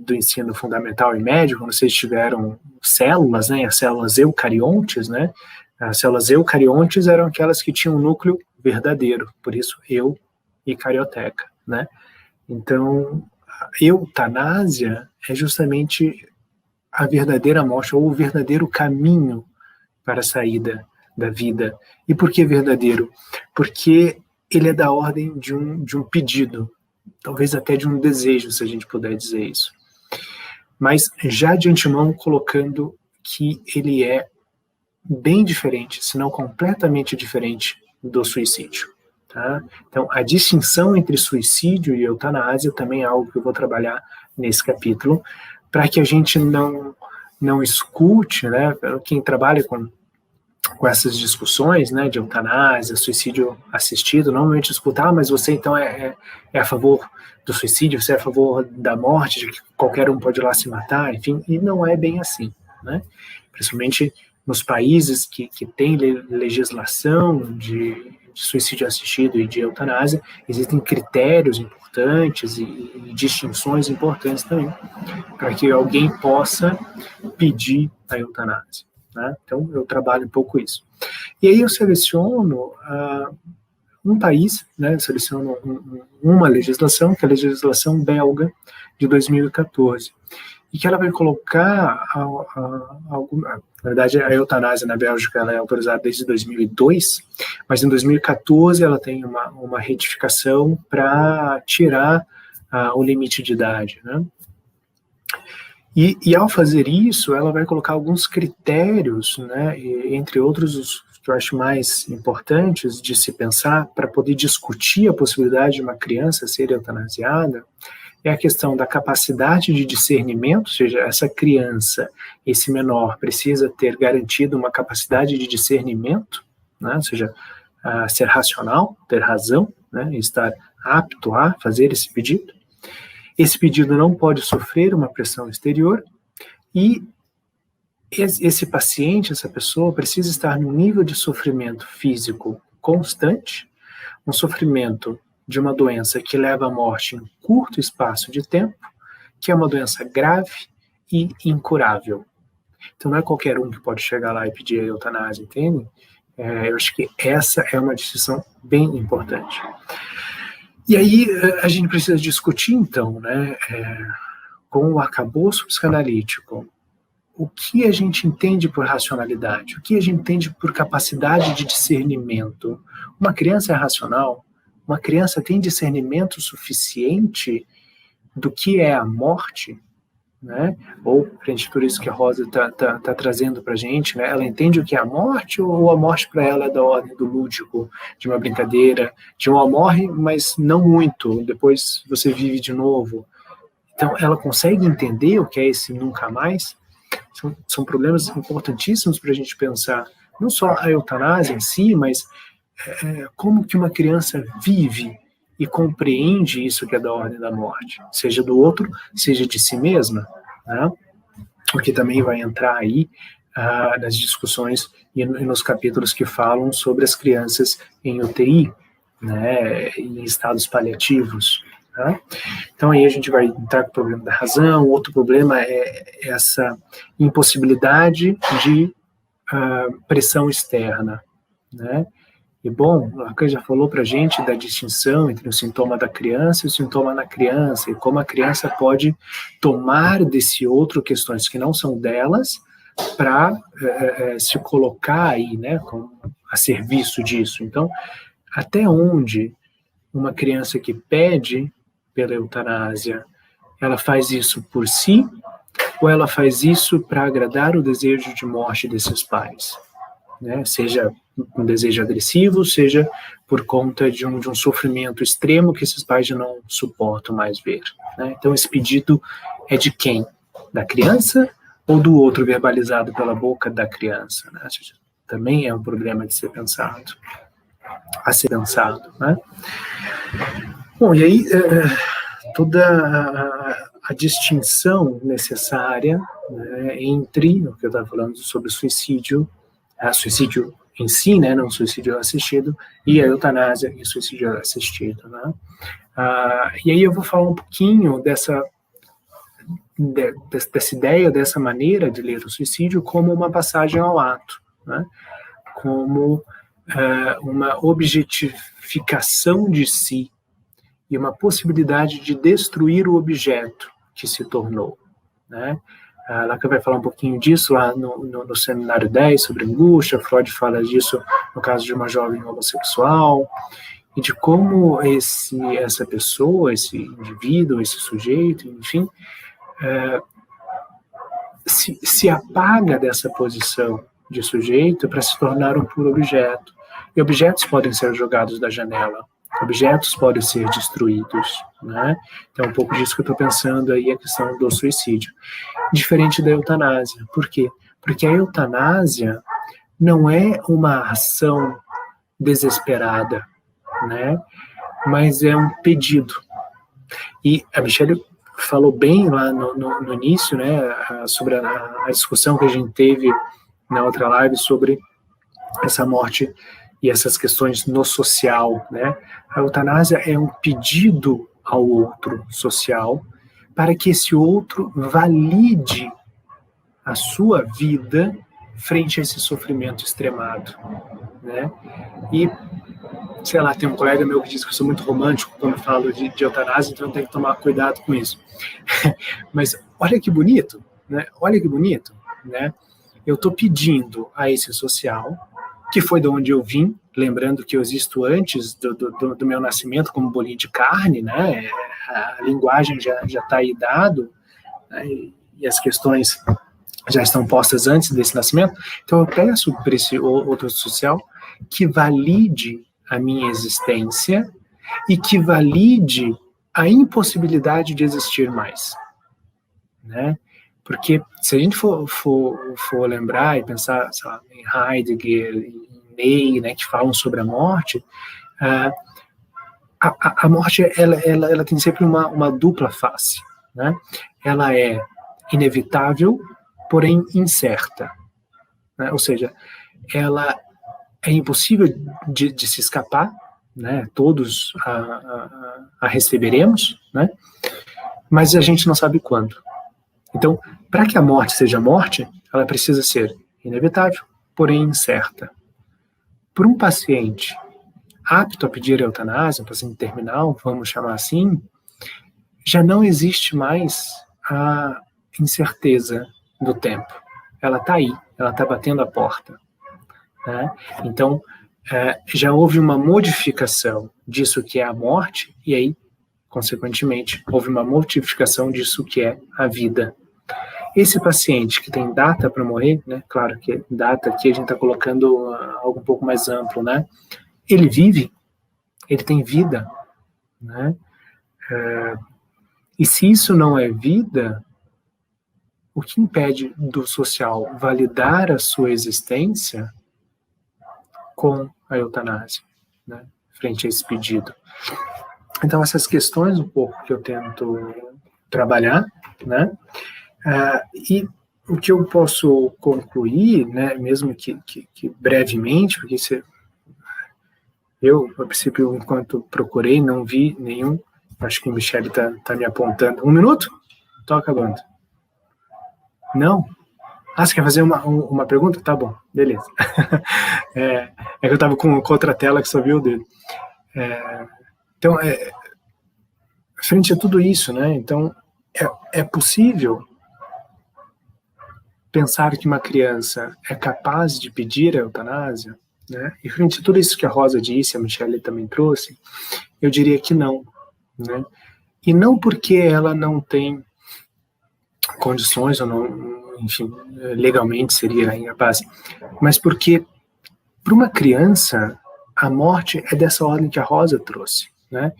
do ensino fundamental e médio, quando vocês tiveram células, né? As células eucariontes, né? As células eucariontes eram aquelas que tinham um núcleo verdadeiro, por isso eu e carioteca, né? Então, a eutanásia é justamente a verdadeira morte, ou o verdadeiro caminho para a saída da vida. E por que verdadeiro? Porque ele é da ordem de um pedido, talvez até de um desejo, se a gente puder dizer isso. Mas já de antemão colocando que ele é bem diferente, se não completamente diferente do suicídio. Tá? Então, a distinção entre suicídio e eutanásia também é algo que eu vou trabalhar nesse capítulo, para que a gente não escute, né, quem trabalha com essas discussões, né, de eutanásia, suicídio assistido, normalmente escuta, mas você então é a favor do suicídio, você é a favor da morte, de que qualquer um pode ir lá se matar, enfim, e não é bem assim, né? Principalmente nos países que têm legislação de suicídio assistido e de eutanásia, existem critérios importantes e distinções importantes também, para que alguém possa pedir a eutanásia, né? Então, eu trabalho um pouco isso. E aí eu seleciono um país, né? Eu seleciono uma legislação, que é a legislação belga de 2014, e que ela vai colocar na verdade, a eutanásia na Bélgica ela é autorizada desde 2002, mas em 2014 ela tem uma retificação para tirar o limite de idade, né? E ao fazer isso, ela vai colocar alguns critérios, né, entre outros os que eu acho mais importantes de se pensar para poder discutir a possibilidade de uma criança ser eutanasiada, é a questão da capacidade de discernimento, ou seja, essa criança, esse menor, precisa ter garantido uma capacidade de discernimento, né, ou seja, ser racional, ter razão, né, estar apto a fazer esse pedido. Esse pedido não pode sofrer uma pressão exterior e esse paciente, essa pessoa, precisa estar num nível de sofrimento físico constante, um sofrimento de uma doença que leva à morte em curto espaço de tempo, que é uma doença grave e incurável. Então não é qualquer um que pode chegar lá e pedir a eutanásia, entende? Eu acho que essa é uma distinção bem importante. E aí a gente precisa discutir, então, né, com o arcabouço psicanalítico, o que a gente entende por racionalidade? O que a gente entende por capacidade de discernimento? Uma criança é racional? Uma criança tem discernimento suficiente do que é a morte? Né? Ou, por isso que a Rosa tá trazendo para a gente, né? Ela entende o que é a morte, ou a morte para ela é da ordem do lúdico, de uma brincadeira, de um morre, mas não muito, depois você vive de novo. Então, ela consegue entender o que é esse nunca mais? São problemas importantíssimos para a gente pensar, não só a eutanásia em si, mas como que uma criança vive e compreende isso que é da ordem da morte, seja do outro, seja de si mesma, né? O que também vai entrar aí nas discussões e nos capítulos que falam sobre as crianças em UTI, né, em estados paliativos. Né? Então aí a gente vai entrar com o problema da razão. Outro problema é essa impossibilidade de pressão externa, né? E bom, a Kay já falou para a gente da distinção entre o sintoma da criança e o sintoma na criança, e como a criança pode tomar desse outro questões que não são delas para se colocar aí, né, a serviço disso. Então, até onde uma criança que pede pela eutanásia, ela faz isso por si, ou ela faz isso para agradar o desejo de morte desses pais? Né? Seja um desejo agressivo, seja por conta de um sofrimento extremo que esses pais já não suportam mais ver. Né? Então, esse pedido é de quem? Da criança ou do outro verbalizado pela boca da criança? Né? Também é um problema de ser pensado, a ser pensado. Né? Bom, e aí toda a distinção necessária, né, entre o que eu estava falando sobre o suicídio em si, né, não suicídio assistido, e a eutanásia e o suicídio assistido. Né? E aí eu vou falar um pouquinho dessa ideia, dessa maneira de ler o suicídio como uma passagem ao ato, né? Como uma objetificação de si e uma possibilidade de destruir o objeto que se tornou. Né? Lacan vai falar um pouquinho disso lá no seminário 10 sobre angústia. Freud fala disso no caso de uma jovem homossexual, e de como essa pessoa, esse indivíduo, esse sujeito, enfim, se apaga dessa posição de sujeito para se tornar um puro objeto. E objetos podem ser jogados da janela, objetos podem ser destruídos. Né? Então é um pouco disso que eu estou pensando aí, a questão do suicídio. Diferente da eutanásia. Por quê? Porque a eutanásia não é uma ação desesperada, né? Mas é um pedido. E a Michelle falou bem lá no início, né, sobre a discussão que a gente teve na outra live sobre essa morte e essas questões no social. Né? A eutanásia é um pedido ao outro social para que esse outro valide a sua vida frente a esse sofrimento extremado. Né? E, sei lá, tem um colega meu que diz que eu sou muito romântico quando falo de eutanásia, então eu tenho que tomar cuidado com isso. Mas olha que bonito, né? Olha que bonito, né? Eu estou pedindo a esse social, que foi de onde eu vim, lembrando que eu existo antes do meu nascimento como bolinho de carne, né? A linguagem já está aí dado, né? E as questões já estão postas antes desse nascimento. Então eu peço para esse outro social que valide a minha existência e que valide a impossibilidade de existir mais. Né? Porque se a gente for lembrar e pensar, sei lá, em Heidegger, em Ney, né, que falam sobre a morte, a morte ela tem sempre uma dupla face. Né? Ela é inevitável, porém incerta. Né? Ou seja, ela é impossível de se escapar, né? Todos a receberemos, né? Mas a gente não sabe quando. Então, para que a morte seja morte, ela precisa ser inevitável, porém incerta. Por um paciente apto a pedir eutanásia, um paciente terminal, vamos chamar assim, já não existe mais a incerteza do tempo. ela está aí, ela está batendo a porta. Né? Então, já houve uma modificação disso que é a morte, e aí, consequentemente, houve uma modificação disso que é a vida. Esse paciente que tem data para morrer, né? Claro que data aqui a gente está colocando algo um pouco mais amplo, né? Ele vive, ele tem vida, né? E se isso não é vida, o que impede do social validar a sua existência com a eutanásia, né, frente a esse pedido? Então, essas questões um pouco que eu tento trabalhar, né, e o que eu posso concluir, né, mesmo que brevemente, porque eu, a princípio, enquanto procurei, não vi nenhum, acho que o Michele tá me apontando. 1 minuto? Tô acabando. Não? Ah, você quer fazer uma pergunta? Tá bom, beleza. É que eu estava com outra tela que só viu o dedo. Então, frente a tudo isso, né? Então, é possível pensar que uma criança é capaz de pedir a eutanásia, né? E frente a tudo isso que a Rosa disse, a Michele também trouxe, eu diria que não, né? E não porque ela não tem condições, ou não, enfim, legalmente seria incapaz, mas porque para uma criança a morte é dessa ordem que a Rosa trouxe, né?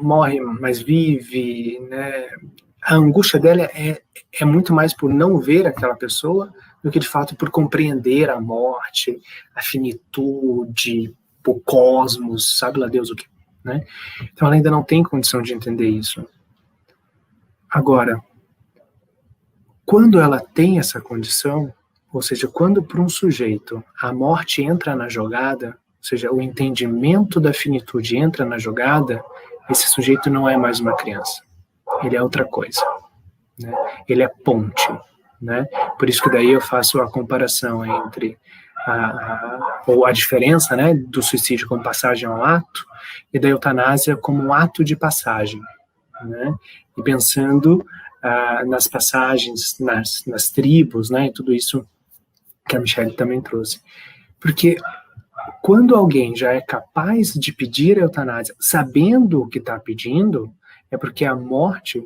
Morre, mas vive, né? A angústia dela é muito mais por não ver aquela pessoa do que de fato por compreender a morte, a finitude, o cosmos, sabe lá Deus o que, né? Então ela ainda não tem condição de entender isso. Agora, quando ela tem essa condição, ou seja, quando para um sujeito a morte entra na jogada, ou seja, o entendimento da finitude entra na jogada, esse sujeito não é mais uma criança. Ele é outra coisa. Né? Ele é ponte. Né? Por isso que daí eu faço a comparação entre ou a diferença, né, do suicídio como passagem ao ato e da eutanásia como um ato de passagem. Né? E pensando nas passagens, nas tribos, né, e tudo isso que a Michele também trouxe. Porque quando alguém já é capaz de pedir a eutanásia sabendo o que está pedindo, é porque a morte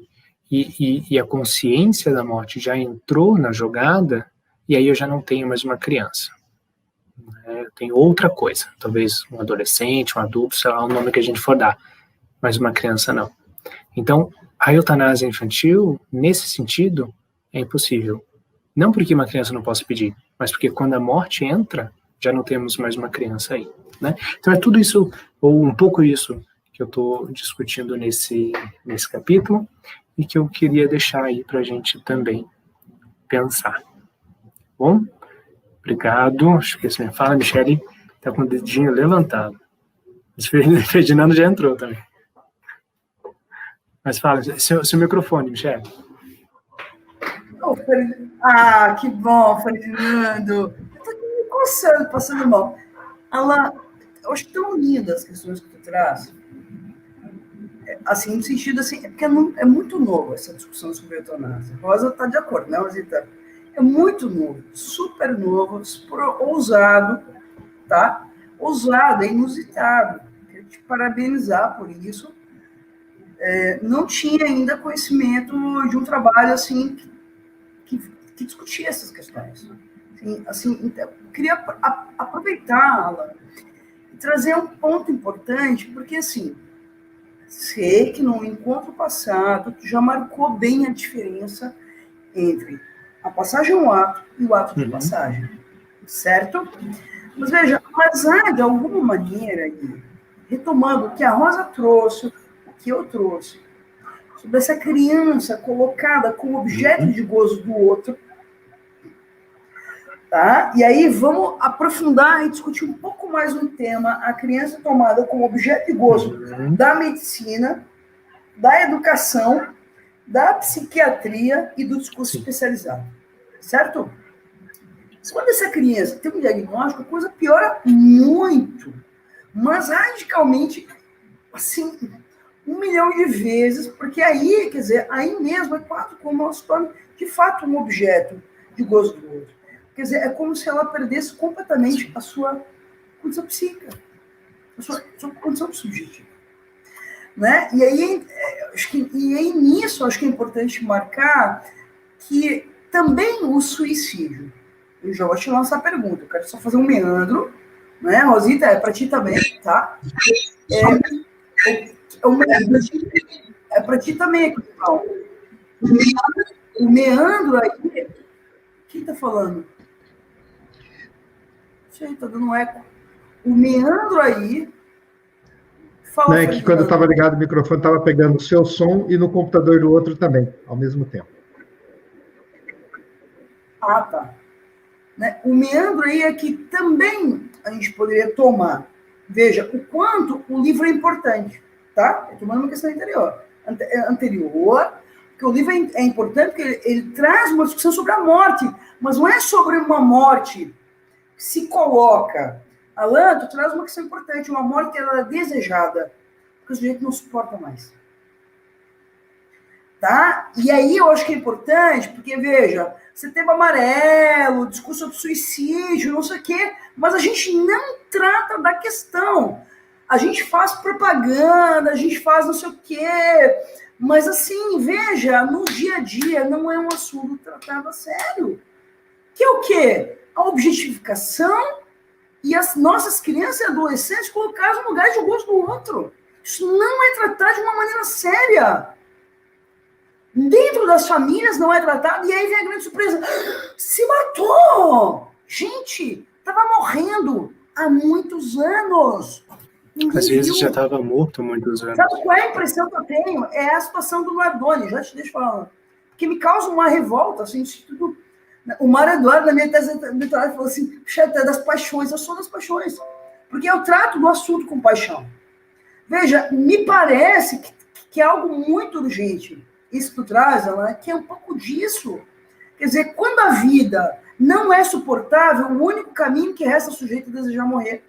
e a consciência da morte já entrou na jogada, e aí eu já não tenho mais uma criança. Eu tenho outra coisa, talvez um adolescente, um adulto, sei lá o nome que a gente for dar, mas uma criança não. Então, a eutanásia infantil, nesse sentido, é impossível. Não porque uma criança não possa pedir, mas porque quando a morte entra, já não temos mais uma criança aí. Né? Então é tudo isso, ou um pouco isso, que eu estou discutindo nesse capítulo, e que eu queria deixar aí para a gente também pensar. Bom? Obrigado. Acho que você me fala, Michele está com o dedinho levantado. O Ferdinando já entrou também. Mas fala, seu microfone, Michele. Que bom, Ferdinando. Eu estou aqui me coçando, passando mal. Alain, eu acho tão lindas as questões que tu traz. Assim, no sentido assim, porque é muito novo essa discussão sobre eutanásia. Rosa está de acordo, né, Rosita? É muito novo, super novo, super ousado, tá? Ousado, é inusitado. Quero te parabenizar por isso. Não tinha ainda conhecimento de um trabalho assim que discutia essas questões. Assim, então, eu queria aproveitá-la e trazer um ponto importante, porque assim, sei que no encontro passado tu já marcou bem a diferença entre a passagem ao ato e o ato de passagem, certo? Mas veja, mas há de alguma maneira, retomando o que a Rosa trouxe, o que eu trouxe, sobre essa criança colocada como objeto de gozo do outro, tá? E aí vamos aprofundar e discutir um pouco mais um tema, a criança tomada como objeto de gozo da medicina, da educação, da psiquiatria e do discurso especializado, certo? Quando essa criança tem um diagnóstico, a coisa piora muito, mas radicalmente, assim, 1 milhão de vezes, porque aí, quer dizer, aí mesmo é quase como ela se torna, de fato, um objeto de gosto do outro. Quer dizer, é como se ela perdesse completamente a sua condição psíquica, a sua condição subjetiva. Né? E aí, nisso, acho que é importante marcar que também o suicídio, eu já vou te lançar a pergunta, eu quero só fazer um meandro, né, Rosita, é para ti também, tá? É para ti também, pessoal. O meandro aí, quem tá falando? Sei, tá dando eco. O meandro aí, não, é que quando eu estava ligado o microfone, estava pegando o seu som e no computador do outro também, ao mesmo tempo. Ah, tá. Né? O meandro aí é que também a gente poderia tomar. Veja, o quanto o livro é importante, tá? Eu tomando uma questão anterior, porque o livro é importante porque ele traz uma discussão sobre a morte, mas não é sobre uma morte que se coloca. Alan, tu traz uma questão importante, uma morte que ela é desejada, porque o sujeito não suporta mais. Tá? E aí eu acho que é importante, porque, veja, Setembro Amarelo, discurso sobre suicídio, não sei o quê, mas a gente não trata da questão. A gente faz propaganda, a gente faz não sei o quê, mas assim, veja, no dia a dia não é um assunto tratado a sério. Que é o quê? A objetificação e as nossas crianças e adolescentes colocadas no lugar de gosto do outro. Isso não é tratado de uma maneira séria. Dentro das famílias não é tratado, e aí vem a grande surpresa. Se matou! Gente, estava morrendo há muitos anos. Às vezes já estava morto há muitos anos. Sabe qual é a impressão que eu tenho? É a situação do Nardoni, já te deixo falando. Que me causa uma revolta, assim, tudo. O Mário Eduardo, na minha tese de doutorado, falou assim, é das paixões, eu sou das paixões. Porque eu trato do assunto com paixão. Veja, me parece que é algo muito urgente. Isso que tu traz, Alain, que é um pouco disso. Quer dizer, quando a vida não é suportável, o único caminho que resta ao sujeito é desejar morrer.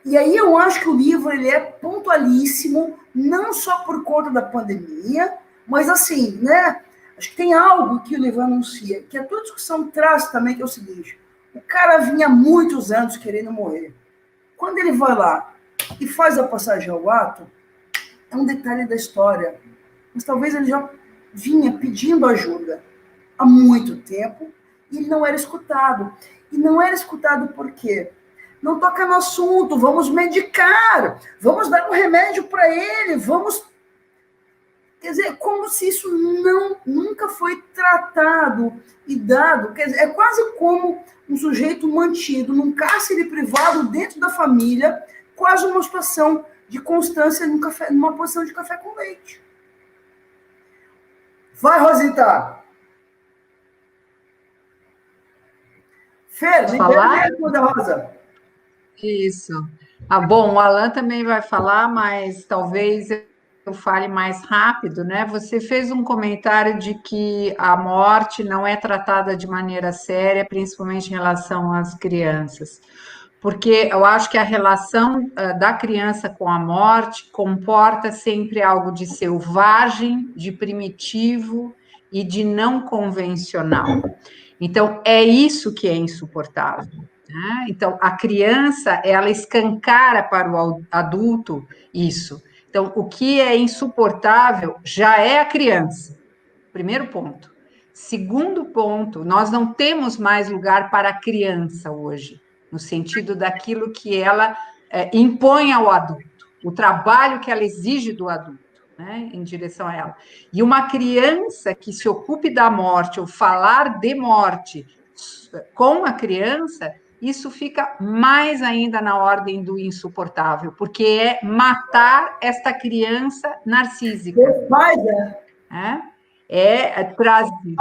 E aí eu acho que o livro ele é pontualíssimo, não só por conta da pandemia, mas assim, né? Acho que tem algo que o livro anuncia, que a tua discussão traz também, que é o seguinte, o cara vinha há muitos anos querendo morrer. Quando ele vai lá e faz a passagem ao ato, é um detalhe da história, mas talvez ele já vinha pedindo ajuda há muito tempo e ele não era escutado. E não era escutado por quê? Não toca no assunto, vamos medicar, vamos dar um remédio para ele, vamos... Quer dizer, como se isso nunca foi tratado e dado. Quer dizer, é quase como um sujeito mantido num cárcere privado dentro da família, quase uma situação de constância numa posição de café com leite. Vai, Rosita! Fer, falar? Rosa. Isso. Ah, bom, o Alan também vai falar, mas talvez eu fale mais rápido, né? Você fez um comentário de que a morte não é tratada de maneira séria, principalmente em relação às crianças. Porque eu acho que a relação da criança com a morte comporta sempre algo de selvagem, de primitivo e de não convencional. Então, é isso que é insuportável. Né? Então, a criança, ela escancara para o adulto isso. Então, o que é insuportável já é a criança. Primeiro ponto. Segundo ponto, nós não temos mais lugar para a criança hoje, no sentido daquilo que ela impõe ao adulto, o trabalho que ela exige do adulto, né, em direção a ela. E uma criança que se ocupe da morte ou falar de morte com a criança, isso fica mais ainda na ordem do insuportável, porque é matar esta criança narcísica. É trazer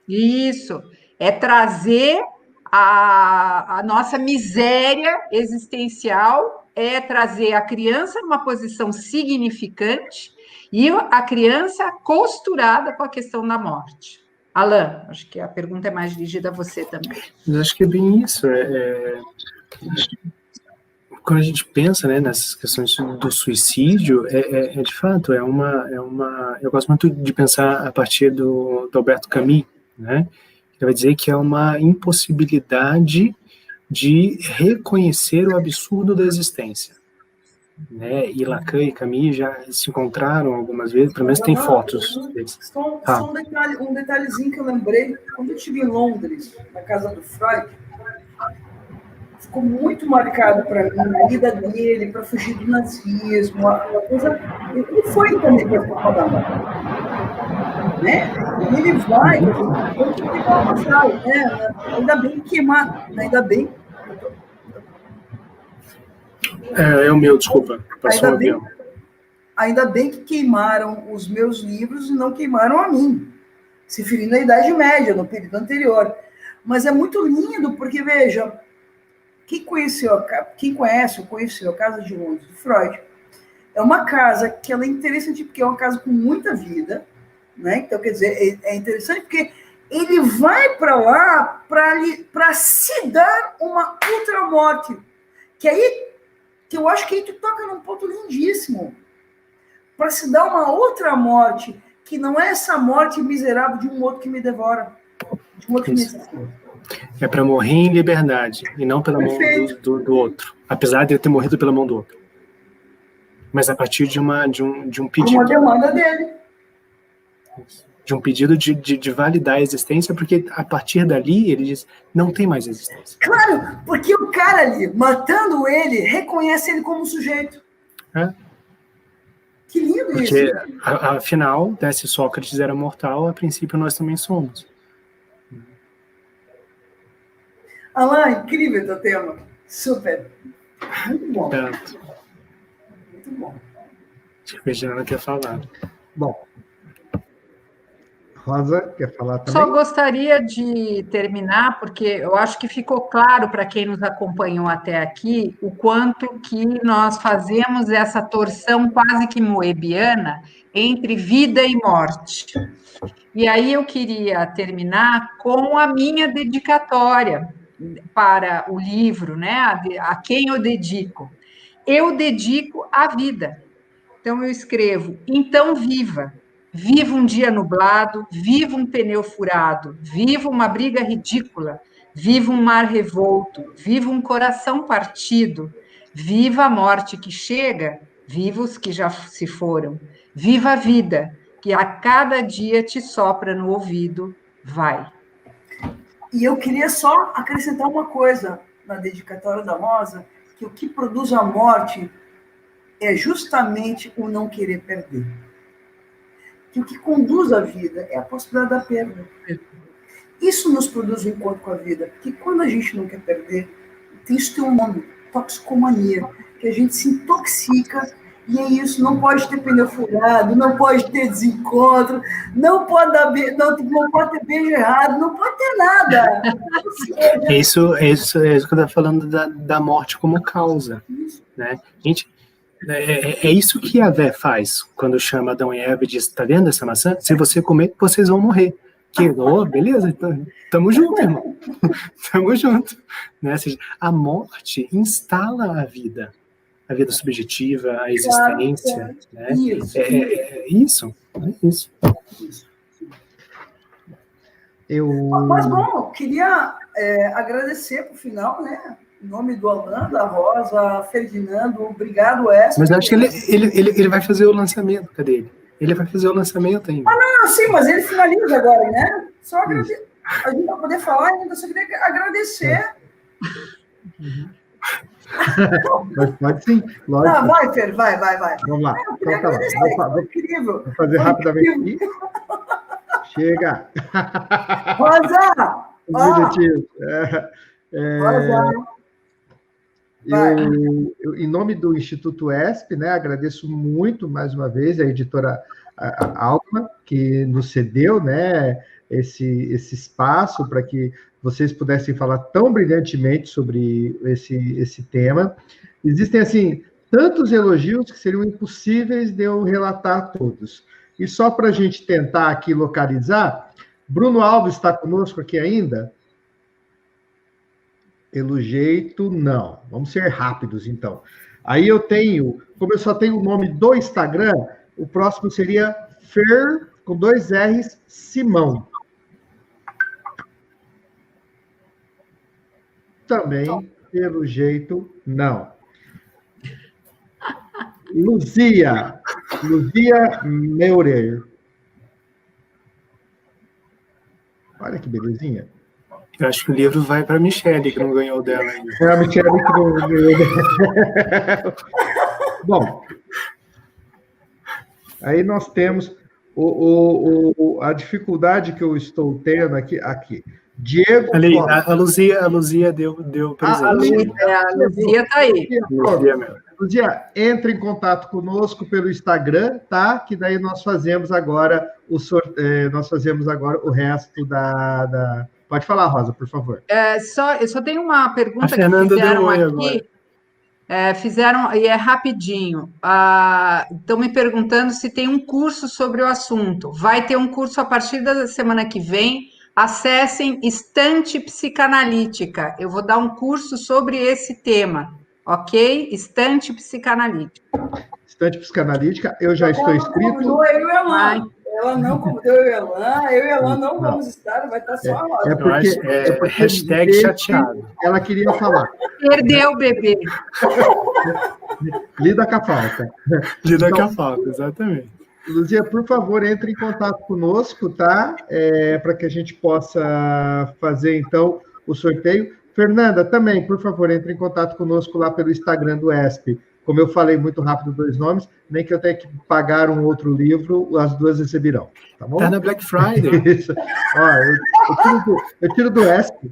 isso, é trazer a nossa miséria existencial, é trazer a criança numa posição significante e a criança costurada com a questão da morte. Alan, acho que a pergunta é mais dirigida a você também. Eu acho que é bem isso. quando a gente pensa, né, nessas questões do suicídio, de fato, eu gosto muito de pensar a partir do Alberto Camus, né, que vai dizer que é uma impossibilidade de reconhecer o absurdo da existência, né, e Lacan e Camus já se encontraram algumas vezes, pelo menos tem fotos deles. Só um detalhezinho que eu lembrei, quando eu estive em Londres, na casa do Freud, ficou muito marcado para mim a vida dele, para fugir do nazismo, uma coisa. Ele foi também para a da morte, né? E ele vai, né? Ainda bem queimar, ainda bem. É o meu, desculpa, passou um avião. Ainda bem que queimaram os meus livros e não queimaram a mim, se referindo à Idade Média, no período anterior. Mas é muito lindo, porque, veja, quem conhece ou conheceu a Casa de Londres do Freud, é uma casa que ela é interessante, porque é uma casa com muita vida, né? Então, quer dizer, é interessante porque ele vai para lá para se dar uma outra morte, que eu acho que aí tu toca num ponto lindíssimo, para se dar uma outra morte, que não é essa morte miserável de um outro que me devora, de um outro que me assassina. É para morrer em liberdade, e não pela mão do outro. Apesar de ele ter morrido pela mão do outro. Mas a partir de um pedido. Uma demanda dele. De um pedido de validar a existência, porque a partir dali ele diz, não tem mais existência. Claro, porque o cara ali, matando ele, reconhece ele como sujeito. É. Que lindo porque, isso. Porque, afinal, né, se Sócrates era mortal, a princípio nós também somos. Alain, incrível teu tema. Super. Muito bom. Muito bom. Acho que a Virginia quer falar. Bom. Rosa, quer falar também? Só gostaria de terminar, porque eu acho que ficou claro para quem nos acompanhou até aqui o quanto que nós fazemos essa torção quase que moebiana entre vida e morte. E aí eu queria terminar com a minha dedicatória para o livro, né? A quem eu dedico? Eu dedico à vida. Então eu escrevo, então viva. Viva um dia nublado, viva um pneu furado, viva uma briga ridícula, viva um mar revolto, viva um coração partido, viva a morte que chega, viva os que já se foram, viva a vida, que a cada dia te sopra no ouvido, vai. E eu queria só acrescentar uma coisa na dedicatória da Rosa, que o que produz a morte é justamente o não querer perder. Que o que conduz a vida é a possibilidade da perda. Isso nos produz um encontro com a vida, porque quando a gente não quer perder, isso tem um nome, toxicomania, que a gente se intoxica, e é isso, não pode ter pneu furado, não pode ter desencontro, não pode ter beijo errado, não pode ter nada. É isso que eu estava falando da morte como causa. Né? Gente, é isso que a Vé faz quando chama Adão e Eva e diz, tá vendo essa maçã? Se você comer, vocês vão morrer. Beleza, tamo junto, irmão. Tamo junto. Né? Ou seja, a morte instala a vida subjetiva, a existência. Claro, né? Isso. Mas, bom, queria agradecer por final, né? Em nome do Alain, da Rosa, Ferdinando, obrigado, Esper. Mas acho que ele vai fazer o lançamento, cadê ele? Ele vai fazer o lançamento ainda. Não, sim, mas ele finaliza agora, né? Só agradecer. A gente vai poder falar ainda, só queria agradecer. Mas pode sim, lógico. Ah, vai, Fer, vai. Vamos lá. Foi incrível. Vou fazer rapidamente aqui. Chega. Rosa! Eu, em nome do Instituto ESP, né, agradeço muito, mais uma vez, a editora Alma, que nos cedeu, né, esse espaço para que vocês pudessem falar tão brilhantemente sobre esse tema. Existem, assim, tantos elogios que seriam impossíveis de eu relatar todos. E só para a gente tentar aqui localizar, Bruno Alves está conosco aqui ainda? Pelo jeito, não. Vamos ser rápidos, então. Aí eu tenho, como eu só tenho o nome do Instagram, o próximo seria Fer, com 2 R's, Simão. Também, pelo jeito, não. Luzia Meurer. Olha que belezinha. Eu acho que o livro vai para a Michelle, que não ganhou dela ainda. É a Michelle que não ganhou dela. Bom, aí nós temos a dificuldade que eu estou tendo aqui. Diego. Ali, a Luzia deu presente. A Luzia está aí. Luzia, entre em contato conosco pelo Instagram, tá? Que daí nós fazemos agora o resto da... Pode falar, Rosa, por favor. Eu só tenho uma pergunta que fizeram aqui. Fizeram, e é rapidinho. Estão me perguntando se tem um curso sobre o assunto. Vai ter um curso a partir da semana que vem. Acessem Estante Psicanalítica. Eu vou dar um curso sobre esse tema, ok? Estante Psicanalítica. Estante Psicanalítica, eu já estou inscrito. Ela não convidou eu e Elan não vamos estar, vai estar só a Rosa. É porque hashtag chateado. Ela queria falar. Perdeu o bebê. Lida com a falta. Lida com a falta, exatamente. Luzia, por favor, entre em contato conosco, tá? Para que a gente possa fazer, então, o sorteio. Fernanda, também, por favor, entre em contato conosco lá pelo Instagram do ESP. Como eu falei muito rápido 2 nomes, nem que eu tenha que pagar um outro livro, as 2 receberão, tá bom? Tá na Black Friday. Isso. Ó, eu tiro do ESP.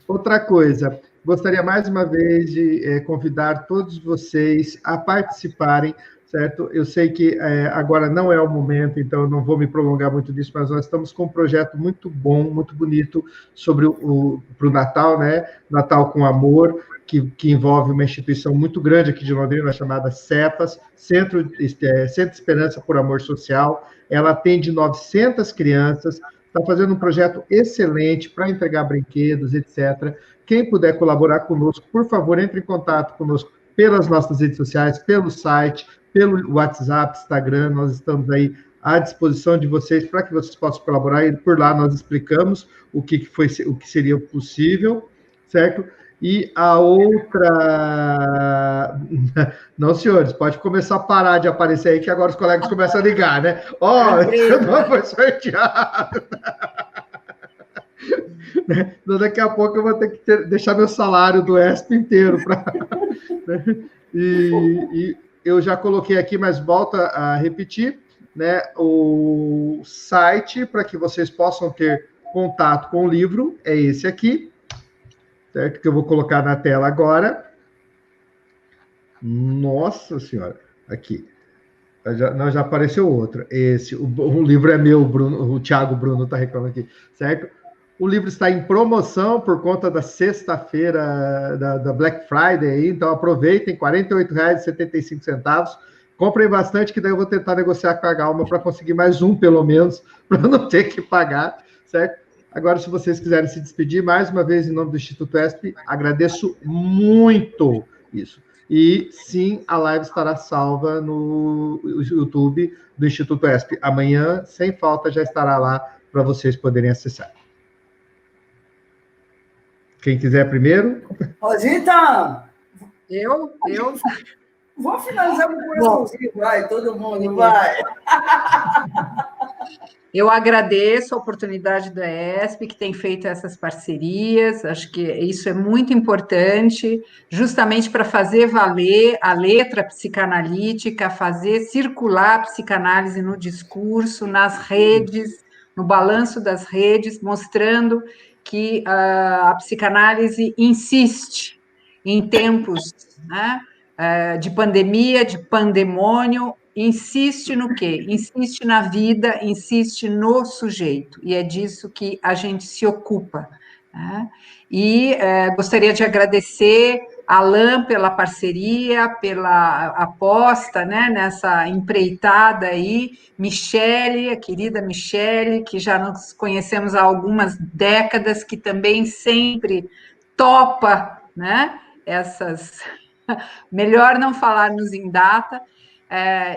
Outra coisa, gostaria mais uma vez de convidar todos vocês a participarem, certo? Eu sei que agora não é o momento, então eu não vou me prolongar muito nisso, mas nós estamos com um projeto muito bom, muito bonito sobre para o Natal, né? Natal com Amor, que envolve uma instituição muito grande aqui de Londrina, chamada CEPAS, Centro de Esperança por Amor Social. Ela atende 900 crianças, está fazendo um projeto excelente para entregar brinquedos, etc. Quem puder colaborar conosco, por favor, entre em contato conosco pelas nossas redes sociais, pelo site, pelo WhatsApp, Instagram, nós estamos aí à disposição de vocês para que vocês possam colaborar, e por lá nós explicamos o que seria possível, certo? E a outra... Não, senhores, pode começar a parar de aparecer aí, que agora os colegas começam a ligar, né? Você não foi sorteado. Daqui a pouco eu vou ter que deixar meu salário do ESP inteiro para... E eu já coloquei aqui, mas volto a repetir, né? O site para que vocês possam ter contato com o livro é esse aqui, certo? Que eu vou colocar na tela agora. Nossa Senhora, aqui. Já apareceu outro. O livro é meu, o Thiago Bruno está reclamando aqui, certo? O livro está em promoção por conta da sexta-feira da Black Friday, então aproveitem, R$ 48,75. Comprem bastante, que daí eu vou tentar negociar com a Galma para conseguir mais um, pelo menos, para não ter que pagar, certo? Agora, se vocês quiserem se despedir, mais uma vez, em nome do Instituto ESP, agradeço muito isso. E, sim, a live estará salva no YouTube do Instituto ESP. Amanhã, sem falta, já estará lá para vocês poderem acessar. Quem quiser primeiro? Rosita! Eu? Vou finalizar com o coraçãozinho, vai, todo mundo, vai. Eu agradeço a oportunidade do ESP, que tem feito essas parcerias, acho que isso é muito importante, justamente para fazer valer a letra psicanalítica, fazer circular a psicanálise no discurso, nas redes, no balanço das redes, mostrando que a psicanálise insiste em tempos, né, de pandemia, de pandemônio, insiste no quê? Insiste na vida, insiste no sujeito, e é disso que a gente se ocupa, né? E gostaria de agradecer Alain pela parceria, pela aposta, né, nessa empreitada aí, Michele, a querida Michele, que já nos conhecemos há algumas décadas, que também sempre topa, né, essas... Melhor não falarmos em data,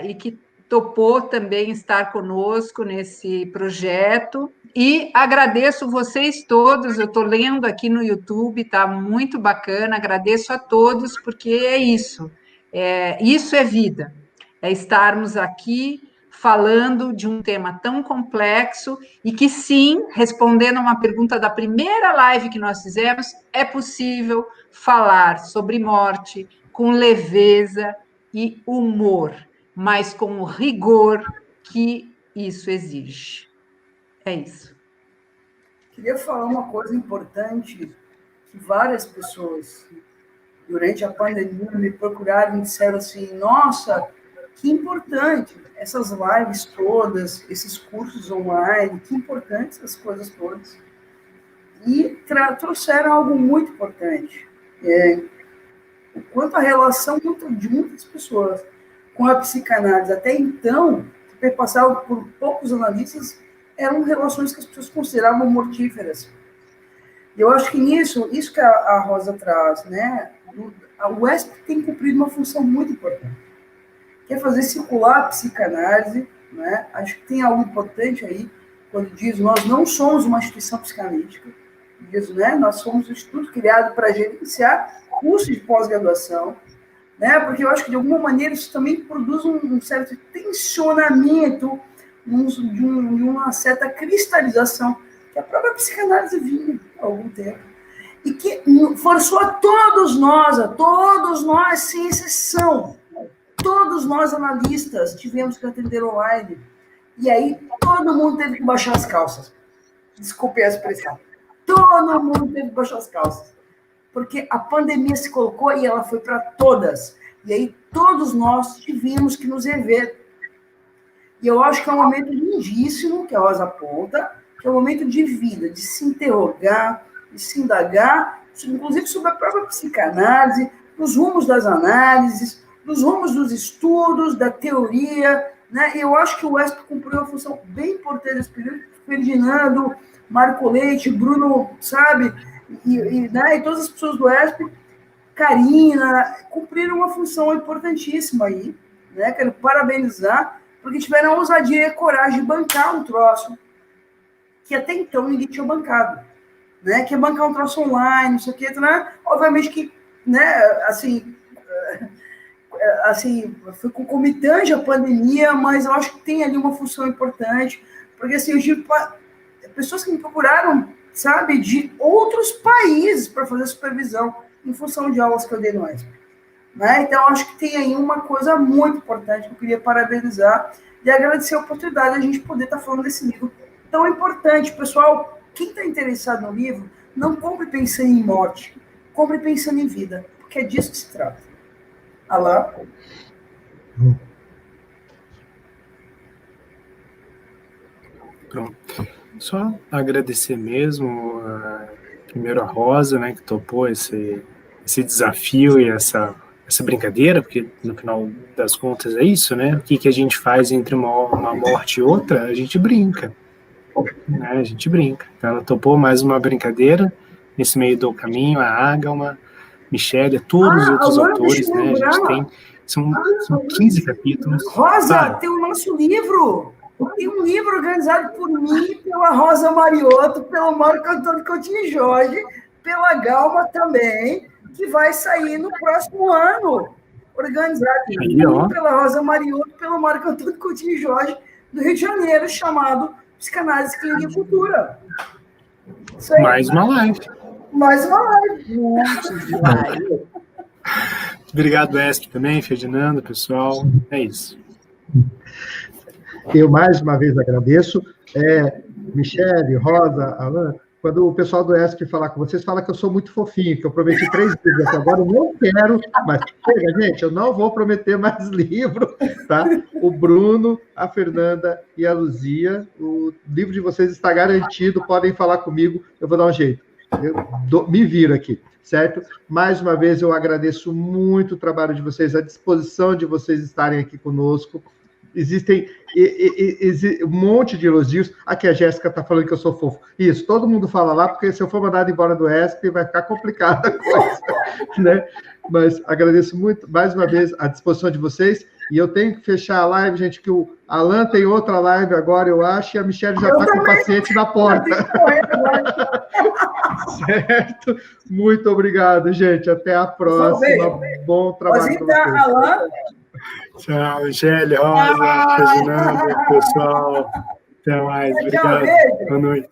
e que topou também estar conosco nesse projeto. E agradeço vocês todos, eu estou lendo aqui no YouTube, está muito bacana, agradeço a todos, porque é isso é vida, é estarmos aqui falando de um tema tão complexo e que, sim, respondendo a uma pergunta da primeira live que nós fizemos, é possível falar sobre morte com leveza e humor, mas com o rigor que isso exige. É isso. Queria falar uma coisa importante, que várias pessoas, durante a pandemia, me procuraram e disseram assim, nossa, que importante essas lives todas, esses cursos online, que importantes essas coisas todas. E trouxeram algo muito importante, o quanto a relação de muitas pessoas com a psicanálise, até então, que perpassavam por poucos analistas, eram relações que as pessoas consideravam mortíferas. E eu acho que isso que a Rosa traz, né? O UESP tem cumprido uma função muito importante, que é fazer circular a psicanálise, né? Acho que tem algo importante aí, quando diz, nós não somos uma instituição psicanalítica, diz, né? Nós somos um instituto criado para gerenciar cursos de pós-graduação, né? Porque eu acho que, de alguma maneira, isso também produz um certo tensionamento, de uma certa cristalização que a própria psicanálise vinha há algum tempo, e que forçou a todos nós, sem exceção, todos nós analistas tivemos que atender online, e aí todo mundo teve que baixar as calças. Desculpe a expressão. Todo mundo teve que baixar as calças, porque a pandemia se colocou e ela foi para todas, e aí todos nós tivemos que nos rever. E eu acho que é um momento lindíssimo, que a Rosa aponta, que é um momento de vida, de se interrogar, de se indagar, inclusive sobre a própria psicanálise, nos rumos das análises, nos rumos dos estudos, da teoria, né? E eu acho que o UESP cumpriu uma função bem importante nesse período. Ferdinando, Marco Leite, Bruno, sabe? Né? E todas as pessoas do UESP, Karina, cumpriram uma função importantíssima aí, né? Quero parabenizar, porque tiveram a ousadia e a coragem de bancar um troço que até então ninguém tinha bancado, né? Que é bancar um troço online, não sei o quê, né? Obviamente que, né, assim, foi concomitante a pandemia, mas eu acho que tem ali uma função importante, porque, assim, eu tive pessoas que me procuraram, sabe, de outros países para fazer supervisão em função de aulas que eu dei no UESP. Né? Então, acho que tem aí uma coisa muito importante que eu queria parabenizar e agradecer a oportunidade de a gente poder estar falando desse livro tão importante. Pessoal, quem está interessado no livro, não compre pensando em morte, compre pensando em vida, porque é disso que se trata. Alain? Pronto. Só agradecer mesmo, primeiro a Rosa, né, que topou esse desafio e essa brincadeira, porque no final das contas é isso, né? O que a gente faz entre uma morte e outra? A gente brinca, né? A gente brinca. Então ela topou mais uma brincadeira nesse meio do caminho, a Ágama, Michele, todos os outros autores, né? A gente tem, são 15 capítulos. Rosa, tem o nosso livro! Tem um livro organizado por mim, pela Rosa Mariotto, pelo Marco Antônio Coutinho Jorge, pela Galma também, que vai sair no próximo ano, organizado pela Rosa Mariotto, pelo Marco Antônio Coutinho Jorge, do Rio de Janeiro, chamado Psicanálise, Clínica e Cultura. Mais uma live. Mais uma live. Obrigado, Esp, também, Ferdinando, pessoal. É isso. Eu, mais uma vez, agradeço. Michele, Rosa, Alain, quando o pessoal do ESP falar com vocês, fala que eu sou muito fofinho, que eu prometi 3 livros até agora, eu não quero, mas chega, gente, eu não vou prometer mais livro, tá? O Bruno, a Fernanda e a Luzia, o livro de vocês está garantido, podem falar comigo, eu vou dar um jeito. Me viro aqui. certo? Mais uma vez, eu agradeço muito o trabalho de vocês, a disposição de vocês estarem aqui conosco. Existem um monte de elogios. Aqui a Jéssica está falando que eu sou fofo. Isso, todo mundo fala lá, porque se eu for mandado embora do ESP, vai ficar complicada a coisa, né? Mas agradeço muito, mais uma vez, a disposição de vocês. E eu tenho que fechar a live, gente, que o Alan tem outra live agora, eu acho, e a Michelle já está com o paciente na porta. Certo? Muito obrigado, gente. Até a próxima. Bom trabalho com vocês. Alan. Tchau, Michelle, Rosa, Ferdinando, pessoal. Até mais. Obrigado. Boa noite.